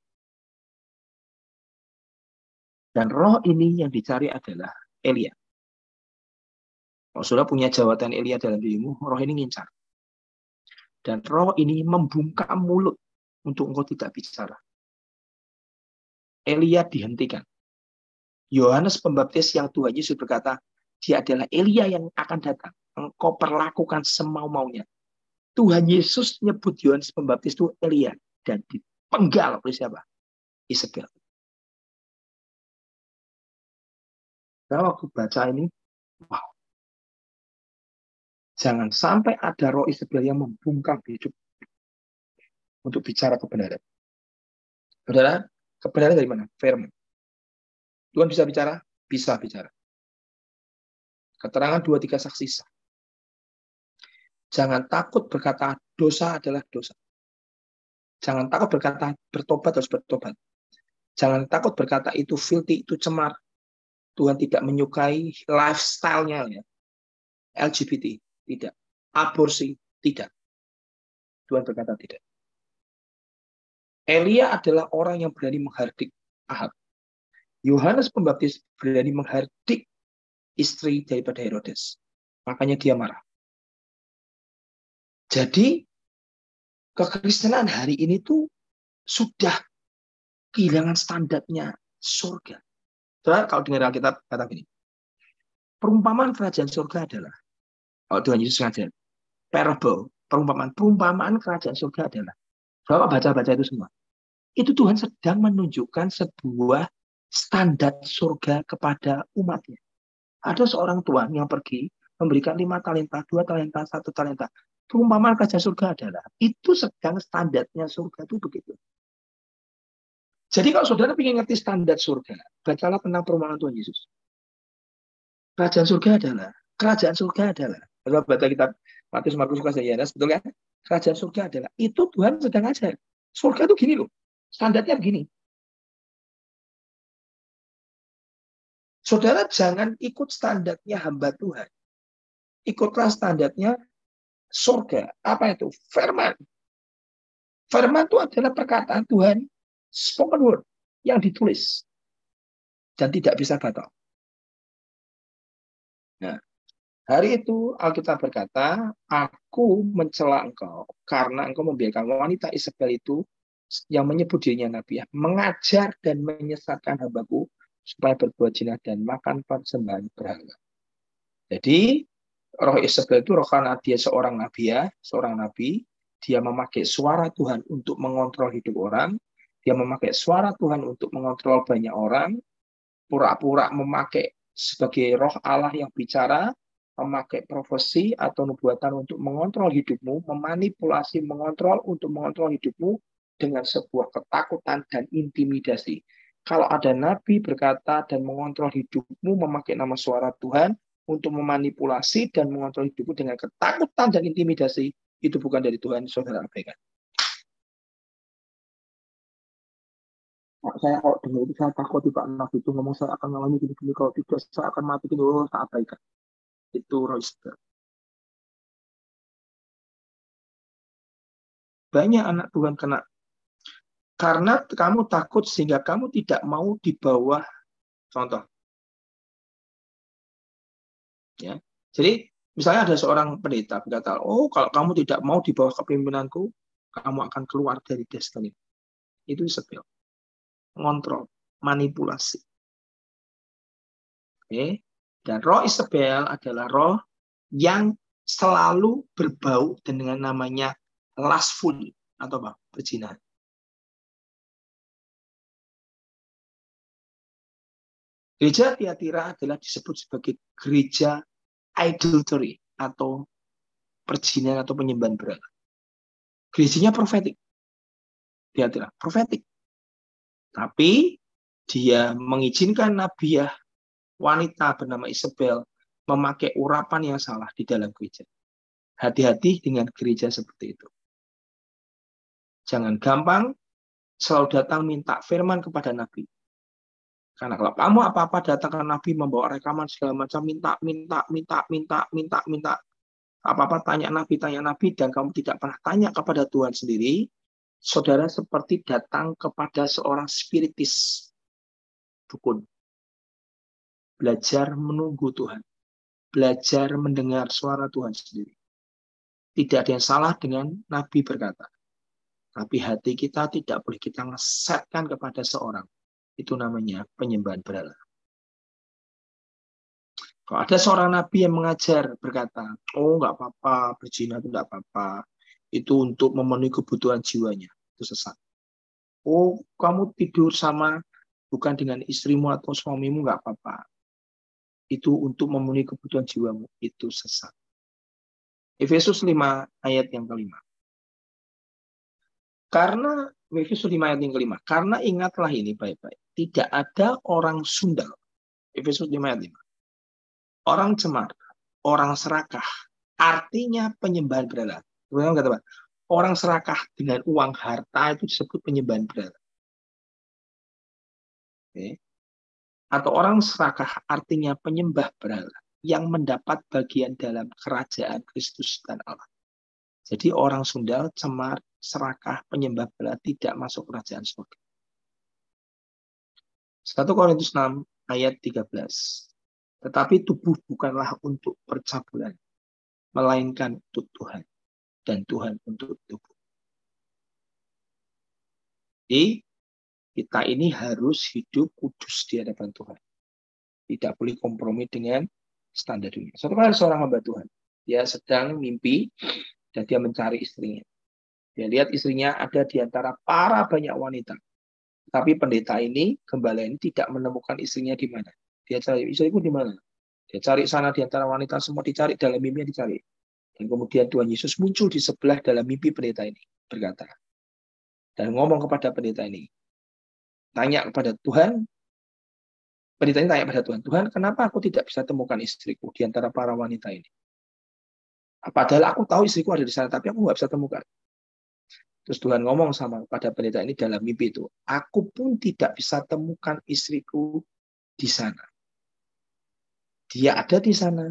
Dan roh ini yang dicari adalah Elia. Kalau sudah punya jawatan Elia dalam dirimu, roh ini ngincar. Dan roh ini membungkam mulut untuk engkau tidak bicara. Elia dihentikan. Yohanes Pembaptis yang Tuhan Yesus berkata, dia adalah Elia yang akan datang. Engkau perlakukan semau-maunya. Tuhan Yesus nyebut Yohanes Pembaptis itu Elia dan dipenggal oleh siapa? Isabel. Saya waktu baca ini, wow. Jangan sampai ada roh Isabel yang membungkam hidup untuk bicara kebenaran. Saudara, kebenaran dari mana? Firman. Tuhan bisa bicara? Bisa bicara. Keterangan 2-3 saksi sah. Jangan takut berkata dosa adalah dosa. Jangan takut berkata bertobat harus bertobat. Jangan takut berkata itu filthy, itu cemar. Tuhan tidak menyukai lifestyle-nya. Ya. LGBT, tidak. Aborsi, tidak. Tuhan berkata tidak. Elia adalah orang yang berani menghardik Ahab. Yohanes Pembaptis berani menghardik istri daripada Herodes. Makanya dia marah. Jadi, kekristenan hari ini tuh sudah kehilangan standarnya surga. Soalnya kalau dengar Alkitab kata gini, perumpamaan kerajaan surga adalah, kalau Tuhan Yesus ngajar, parable, perumpamaan kerajaan surga adalah, Bapak baca-baca itu semua. Itu Tuhan sedang menunjukkan sebuah standar surga kepada umatnya. Ada seorang tuan yang pergi memberikan 5 talenta, 2 talenta, 1 talenta. Perumpamaan kerajaan surga adalah, itu sedang standarnya surga itu begitu. Jadi kalau saudara ingin ngerti standar surga, bacalah tentang perumpamaan Tuhan Yesus. Kerajaan surga adalah, kalau baca kitab Matius, Markus, Lukas, dan Yohanes, betul kan? Kerajaan surga adalah, itu Tuhan sedang ajar. Surga itu gini loh, standarnya begini. Saudara jangan ikut standarnya hamba Tuhan. Ikutlah standarnya surga. Apa itu? Firman. Firman itu adalah perkataan Tuhan, spoken word, yang ditulis. Dan tidak bisa batal. Nah, hari itu Alkitab berkata, aku mencela engkau karena engkau membiarkan wanita Isabel itu yang menyebut dirinya Nabi, mengajar dan menyesatkan hambaku supaya berbuat zina dan makan persembahan berhala. Jadi, roh Isabel itu roh karena dia seorang nabi ya, seorang nabi, dia memakai suara Tuhan untuk mengontrol hidup orang, dia memakai suara Tuhan untuk mengontrol banyak orang, pura-pura memakai sebagai roh Allah yang bicara, memakai profesi atau nubuatan untuk mengontrol hidupmu, memanipulasi, mengontrol untuk mengontrol hidupmu dengan sebuah ketakutan dan intimidasi. Kalau ada nabi berkata dan mengontrol hidupmu memakai nama suara Tuhan untuk memanipulasi dan mengontrol hidupmu dengan ketakutan dan intimidasi, itu bukan dari Tuhan, saudara abaikan. Saya kalau dengar itu saya takut Pak Naf itu ngomong saya akan mengalami gini-gini, kalau tidak saya akan mati gini, saya abaikan. Itu roh Isabel. Banyak anak Tuhan kena karena kamu takut sehingga kamu tidak mau di bawah contoh. Ya. Jadi misalnya ada seorang pendeta berkata, oh kalau kamu tidak mau di bawah kepemimpinanku, kamu akan keluar dari destiny. Itu Isabel. Ngontrol, manipulasi. Oke. Dan roh Isabel adalah roh yang selalu berbau dengan namanya lustful atau apa? Perzinahan. Gereja Tiatira adalah disebut sebagai gereja idolatry atau perzinahan atau penyembahan berhala. Gerejanya profetik. Tiatira profetik. Tapi dia mengizinkan nabiah wanita bernama Isabel memakai urapan yang salah di dalam gereja. Hati-hati dengan gereja seperti itu. Jangan gampang selalu datang minta firman kepada nabi. Karena kalau kamu apa-apa datang ke nabi membawa rekaman segala macam, minta. Apa-apa tanya nabi, dan kamu tidak pernah tanya kepada Tuhan sendiri, saudara seperti datang kepada seorang spiritis, dukun. Belajar menunggu Tuhan. Belajar mendengar suara Tuhan sendiri. Tidak ada yang salah dengan nabi berkata. Tapi hati kita tidak boleh kita ngesetkan kepada seorang. Itu namanya penyembahan berhala. Kalau ada seorang nabi yang mengajar berkata, oh nggak apa-apa, berzina itu nggak apa-apa. Itu untuk memenuhi kebutuhan jiwanya. Itu sesat. Oh, kamu tidur sama bukan dengan istrimu atau suamimu nggak apa-apa. Itu untuk memenuhi kebutuhan jiwamu. Itu sesat. Efesus 5 ayat yang kelima. Karena Efesus 5 ayat yang kelima. Karena ingatlah ini baik-baik. Tidak ada orang sundal. Efesus 5 ayat 5. Orang cemar, orang serakah, artinya penyembahan berhala. Orang serakah dengan uang harta itu disebut penyembahan berhala. Oke. Atau orang serakah artinya penyembah berhala yang mendapat bagian dalam kerajaan Kristus dan Allah. Jadi orang sundal, cemar, serakah, penyembah berhala tidak masuk kerajaan surga. 1 Korintus 6 ayat 13. Tetapi tubuh bukanlah untuk percabulan, melainkan untuk Tuhan, dan Tuhan untuk tubuh. Jadi, kita ini harus hidup kudus di hadapan Tuhan. Tidak boleh kompromi dengan standar dunia. Suatu kali seorang hamba Tuhan, dia sedang mimpi, dan dia mencari istrinya. Dia lihat istrinya ada di antara para banyak wanita. Tapi pendeta ini, gembala ini tidak menemukan istrinya di mana. Dia cari, istriku di mana? Dia cari sana di antara wanita semua, dicari dalam mimpi dicari. Dan kemudian Tuhan Yesus muncul di sebelah dalam mimpi pendeta ini, berkata. Dan ngomong kepada pendeta ini. Tanya kepada Tuhan. Pendeta ini tanya kepada Tuhan. Tuhan, kenapa aku tidak bisa temukan istriku di antara para wanita ini? Padahal aku tahu istriku ada di sana, tapi aku nggak bisa temukan. Terus Tuhan ngomong sama pada pendeta ini dalam mimpi itu. Aku pun tidak bisa temukan istriku di sana. Dia ada di sana,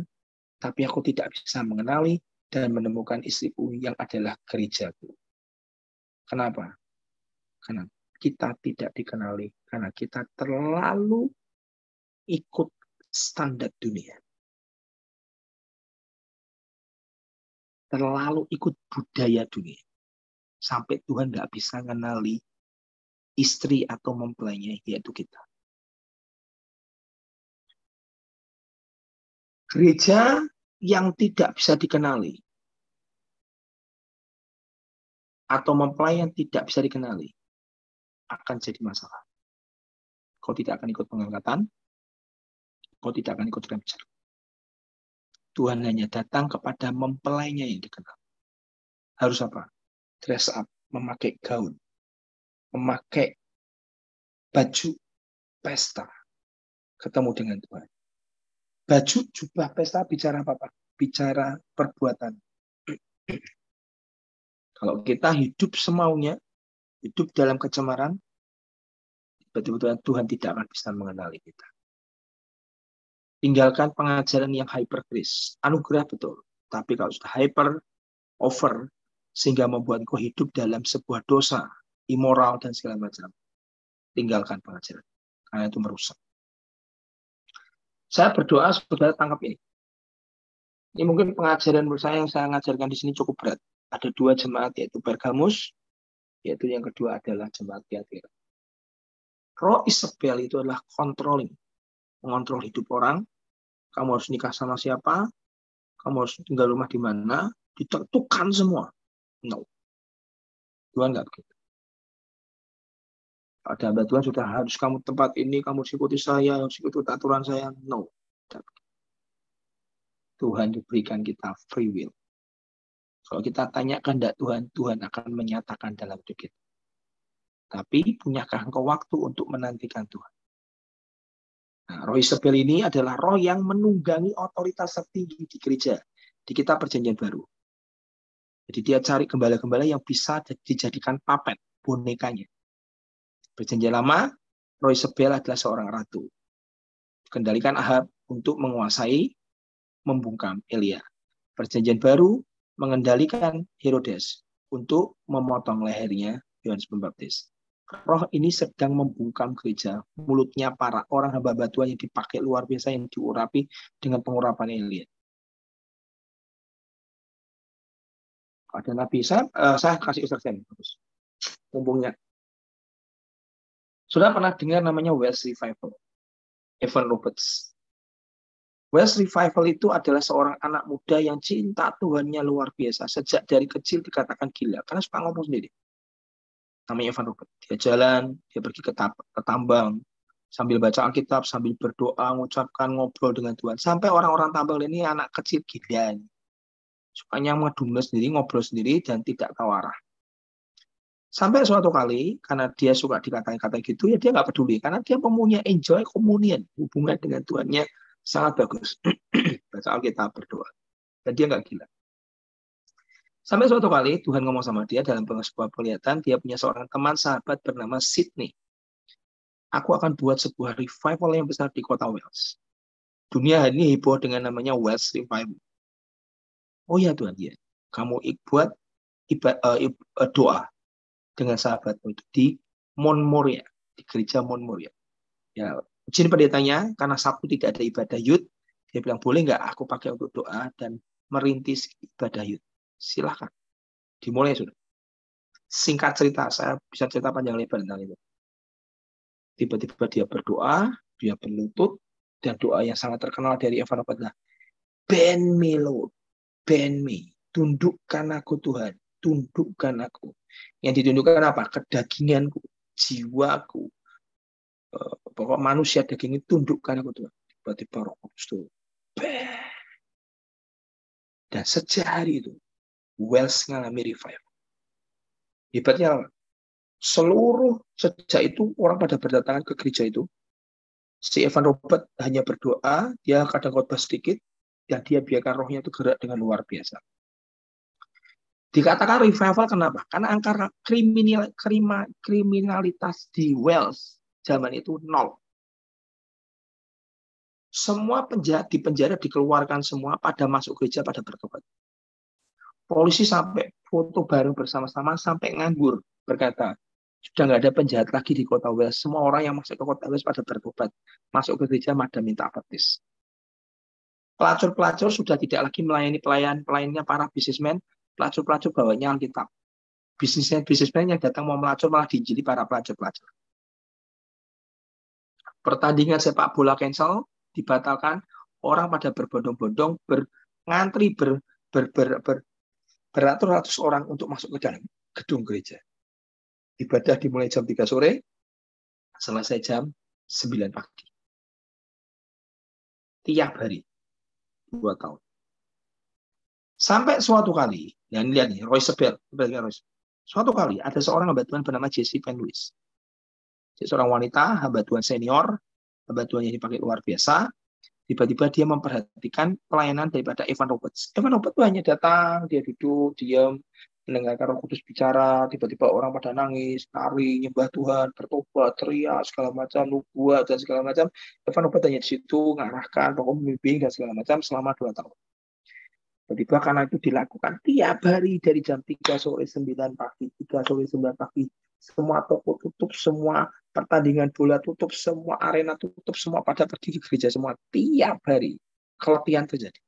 tapi aku tidak bisa mengenali dan menemukan istriku yang adalah gerejaku. Kenapa? Karena kita tidak dikenali. Karena kita terlalu ikut standar dunia. Terlalu ikut budaya dunia. Sampai Tuhan nggak bisa mengenali istri atau mempelainya, yaitu kita. Gereja yang tidak bisa dikenali atau mempelai yang tidak bisa dikenali akan jadi masalah. Kau tidak akan ikut pengangkatan, kau tidak akan ikut rapture. Tuhan hanya datang kepada mempelainya yang dikenal. Harus apa? Dress up, memakai gaun, memakai baju pesta, ketemu dengan Tuhan. Baju jubah pesta bicara apa? Bicara perbuatan. Kalau kita hidup semaunya, hidup dalam kecemaran, betul-betul Tuhan tidak akan bisa mengenali kita. Tinggalkan pengajaran yang hyper grace. Anugerah betul. Tapi kalau sudah hyper, over, sehingga membuat kau hidup dalam sebuah dosa, immoral, dan segala macam. Tinggalkan pengajaran. Karena itu merusak. Saya berdoa saudara tangkap ini. Ini mungkin pengajaran menurut saya yang saya ngajarkan di sini cukup berat. Ada 2 jemaat, yaitu Pergamus, yaitu yang kedua adalah jemaat Tiatira. Roh Isabel itu adalah controlling, mengontrol hidup orang. Kamu harus nikah sama siapa, kamu harus tinggal rumah di mana, ditentukan semua. No. Tuhan nggak begitu. Ada hamba Tuhan sudah harus kamu tempat ini, kamu harus ikuti saya, harus ikuti aturan saya. No. Tuhan diberikan kita free will. Kalau kita tanyakan kehendak Tuhan, Tuhan akan menyatakan dalam hidup kita. Tapi punyakah engkau waktu untuk menantikan Tuhan? Nah, roh Isabel ini adalah roh yang menunggangi otoritas tertinggi di gereja, di kitab Perjanjian Baru. Jadi dia cari gembala-gembala yang bisa dijadikan puppet, bonekanya. Perjanjian Lama, roh Isabel adalah seorang ratu. Kendalikan Ahab untuk menguasai, membungkam Elia. Perjanjian Baru mengendalikan Herodes untuk memotong lehernya Yohanes Pembaptis. Roh ini sedang membungkam gereja. Mulutnya para orang hamba Tuhan yang dipakai luar biasa, yang diurapi dengan pengurapan Elia. Ada Nabi, saya kasih ilustrasi bagus. Mumpungnya. Sudah pernah dengar namanya Welsh Revival? Evan Roberts. Welsh Revival itu adalah seorang anak muda yang cinta Tuhannya luar biasa. Sejak dari kecil dikatakan gila, karena suka ngomong sendiri. Namanya Evan Roberts. Dia jalan, dia pergi ke tambang, sambil baca Alkitab, sambil berdoa, mengucapkan, ngobrol dengan Tuhan. Sampai orang-orang tambang ini anak kecil gila. Sukanya ngedumel sendiri, ngobrol sendiri, dan tidak tahu arah. Sampai suatu kali, karena dia suka dikata-kata gitu, ya dia nggak peduli. Karena dia mempunyai enjoy communion, hubungan dengan Tuhannya sangat bagus. Baca Alkitab, berdoa. Dan dia nggak gila. Sampai suatu kali, Tuhan ngomong sama dia dalam sebuah penglihatan, dia punya seorang teman sahabat bernama Sydney. Aku akan buat sebuah revival yang besar di kota Wales. Dunia hari ini heboh dengan namanya Welsh Revival. Oh ya Tuhan, ya. Kamu buat doa dengan sahabatmu itu di Mount Moriah, di gereja Mount Moriah. Ya, izin pendetanya, karena Sabtu tidak ada ibadah Yud, dia bilang, boleh nggak aku pakai untuk doa dan merintis ibadah Yud? Silahkan. Dimulai sudah. Singkat cerita, saya bisa cerita panjang lebar tentang itu. Tiba-tiba dia berdoa, dia berlutut, dan doa yang sangat terkenal dari Evan Roberts. Bend me, Lord. Bend me. Tundukkan aku, Tuhan. Tundukkan aku. Yang ditundukkan apa? Kedaginganku, jiwaku. Pokok manusia daging itu tundukkan aku, Tuhan. Tiba-tiba Roh Kudus itu. Dan sejak hari itu, Wells mengalami revival. Hebatnya, seluruh sejak itu orang pada berdatangan ke gereja itu. Si Evan Robert hanya berdoa, dia kadang khotbah sedikit, dan dia biarkan rohnya itu gerak dengan luar biasa. Dikatakan revival kenapa? Karena angka kriminalitas di Wales zaman itu 0. Semua penjahat di penjara dikeluarkan semua, pada masuk gereja, pada bertobat. Polisi sampai foto bareng bersama-sama sampai nganggur, berkata, sudah nggak ada penjahat lagi di kota Wales. Semua orang yang masuk ke kota Wales pada bertobat. Masuk ke gereja, pada minta baptis. Pelacur-pelacur sudah tidak lagi melayani pelayannya para bisnismen. Pelacur-pelacur bawanya Alkitab. Bisnismen yang datang mau melacur malah diinjili para pelacur-pelacur. Pertandingan sepak bola cancel, dibatalkan. Orang pada berbondong-bondong, ngantri beratus-ratus orang untuk masuk ke dalam gedung gereja. Ibadah dimulai jam 3 sore, selesai jam 9 pagi. Tiap hari. 2 tahun. Sampai suatu kali, ya ini lihat nih, Roy Sebel. Suatu kali ada seorang hamba Tuhan bernama Jessie Van Lewis. Seorang wanita, hamba Tuhan senior, hamba Tuhan yang dipakai luar biasa. Tiba-tiba dia memperhatikan pelayanan daripada Evan Roberts. Evan Roberts itu hanya datang, dia duduk, diam, mendengarkan Roh Kudus bicara. Tiba-tiba orang pada nangis, nari, nyembah Tuhan, bertobat, teriak, segala macam, nubuat dan segala macam. Evan Roberts hanya di situ, mengarahkan, membimbing dan segala macam selama 2 tahun. Tiba-tiba karena itu dilakukan tiap hari dari jam 3 sore 9 pagi, 3 sore 9 pagi. Semua toko tutup, semua pertandingan bola tutup, semua arena tutup, semua pada pergi ke gereja semua. Tiap hari keletihan terjadi.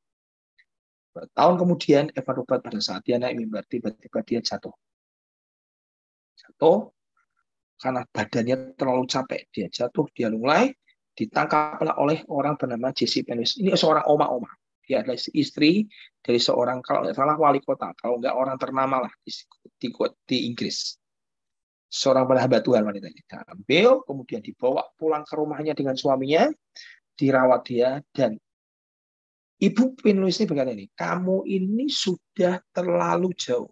Tahun kemudian Evan Robert pada saat dia naik mimbar, tiba-tiba dia jatuh. Jatuh karena badannya terlalu capek. Dia jatuh, dia lunglai, ditangkaplah oleh orang bernama Jesse Penwis. Ini seorang oma-oma. Dia adalah istri dari seorang, kalau nggak salah, wali kota. Kalau nggak orang ternama lah di Inggris. Seorang penghamba Tuhan wanita ini. Diambil, kemudian dibawa pulang ke rumahnya dengan suaminya, dirawat dia, dan Ibu Penwis ini berkata ini, kamu ini sudah terlalu jauh.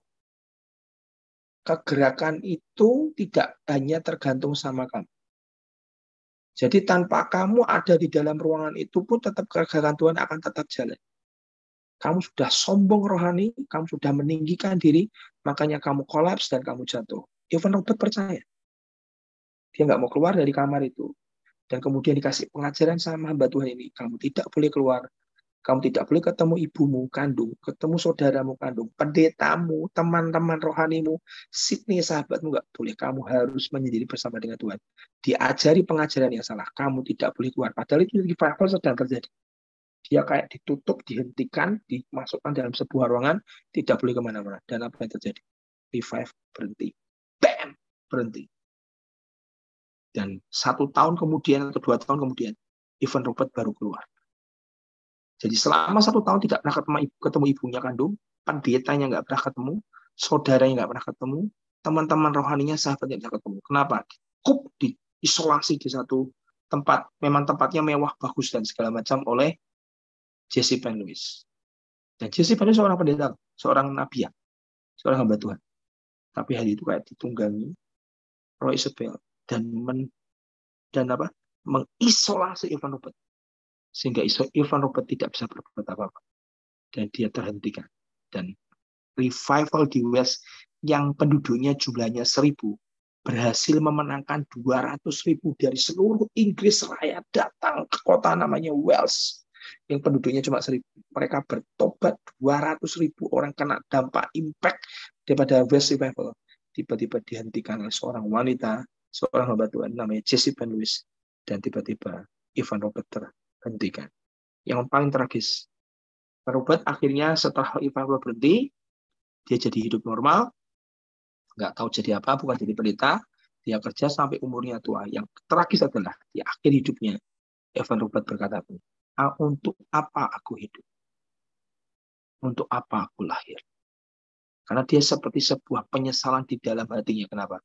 Kegerakan itu tidak hanya tergantung sama kamu. Jadi tanpa kamu ada di dalam ruangan itu pun tetap kegerakan Tuhan akan tetap jalan. Kamu sudah sombong rohani, kamu sudah meninggikan diri, makanya kamu kolaps dan kamu jatuh. Evan Robert percaya. Dia nggak mau keluar dari kamar itu. Dan kemudian dikasih pengajaran sama hamba Tuhan ini, kamu tidak boleh keluar. Kamu tidak boleh ketemu ibumu kandung, ketemu saudaramu kandung, pendetamu, teman-teman rohanimu, Sydney sahabatmu nggak boleh. Kamu harus menyendiri bersama dengan Tuhan. Diajari pengajaran yang salah. Kamu tidak boleh keluar. Padahal itu revival sedang terjadi. Dia kayak ditutup, dihentikan, dimasukkan dalam sebuah ruangan, tidak boleh kemana-mana. Dan apa yang terjadi? Revive berhenti. Bam! Berhenti. Dan 1 tahun kemudian atau 2 tahun kemudian, Evan Robert baru keluar. Jadi selama 1 tahun tidak pernah ketemu ibunya kandung, pendetanya nggak pernah ketemu, saudaranya nggak pernah ketemu, teman-teman rohaninya, sahabatnya nggak ketemu. Kenapa? Dikup, diisolasi di satu tempat, memang tempatnya mewah, bagus, dan segala macam oleh Jesse Penwis. Dan Jesse Penwis seorang pendeta, seorang nabi, seorang hamba Tuhan. Tapi hari itu kayak ditunggangi Roy Isabel dan mengisolasi Evan Robert. Sehingga Evan Robert tidak bisa berbuat apa-apa. Dan dia terhentikan. Dan revival di West yang penduduknya jumlahnya 1.000 berhasil memenangkan 200.000 dari seluruh Inggris Raya datang ke kota namanya Wales yang penduduknya cuma 1.000. Mereka bertobat, 200.000 orang kena dampak impact daripada West Revival. Tiba-tiba dihentikan oleh seorang wanita, seorang hamba Tuhan namanya Jesse Penwis, dan tiba-tiba Evan Robert terhentikan. Yang paling tragis, Robert akhirnya setelah Evan Robert berhenti, dia jadi hidup normal, nggak tahu jadi apa, bukan jadi pendeta, dia kerja sampai umurnya tua. Yang tragis adalah di akhir hidupnya, Evan Robert berkata, untuk apa aku hidup? Untuk apa aku lahir? Karena dia seperti sebuah penyesalan di dalam hatinya. Kenapa?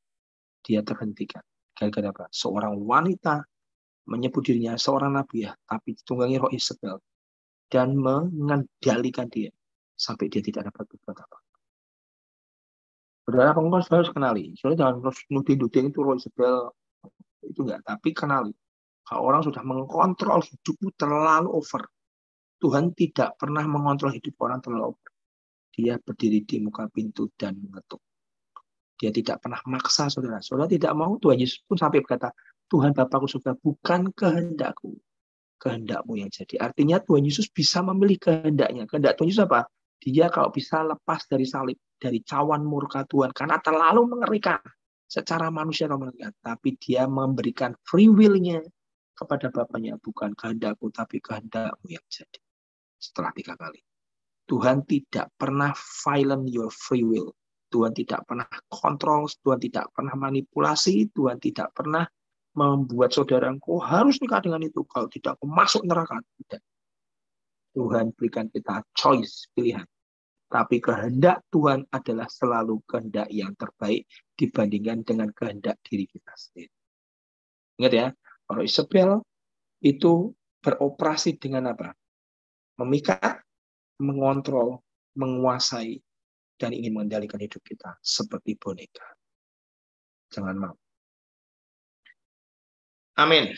Dia terhentikan. Gara-gara apa? Seorang wanita menyebut dirinya seorang nabi, tapi ditunggangi roh Isabel dan mengendalikan dia sampai dia tidak dapat berbuat apa. Saudara pengurus harus kenali. Soalnya jangan nuding-nuding itu roh Isabel itu enggak, tapi kenali. Kalau orang sudah mengontrol hidupmu terlalu over, Tuhan tidak pernah mengontrol hidup orang terlalu over. Dia berdiri di muka pintu dan mengetuk. Dia tidak pernah maksa saudara. Saudara tidak mau, Tuhan Yesus pun sampai berkata, Tuhan Bapakku surga, bukan kehendakku, kehendakmu yang jadi. Artinya Tuhan Yesus bisa memilih kehendaknya. Kehendak Tuhan Yesus apa? Dia kalau bisa lepas dari salib, dari cawan murka Tuhan, karena terlalu mengerikan. Secara manusia mengerikan. Tapi dia memberikan free will-nya kepada Bapaknya. Bukan kehendakku, tapi kehendakmu yang jadi. Setelah 3 kali. Tuhan tidak pernah violate your free will. Tuhan tidak pernah kontrol, Tuhan tidak pernah manipulasi, Tuhan tidak pernah membuat saudara engkau harus nikah dengan itu. Kalau tidak, engkau masuk neraka. Tidak. Tuhan berikan kita choice, pilihan. Tapi kehendak Tuhan adalah selalu kehendak yang terbaik dibandingkan dengan kehendak diri kita sendiri. Ingat ya, kalau Isabel itu beroperasi dengan apa? Memikat, mengontrol, menguasai, dan ingin mengendalikan hidup kita seperti boneka. Jangan mau. Amin.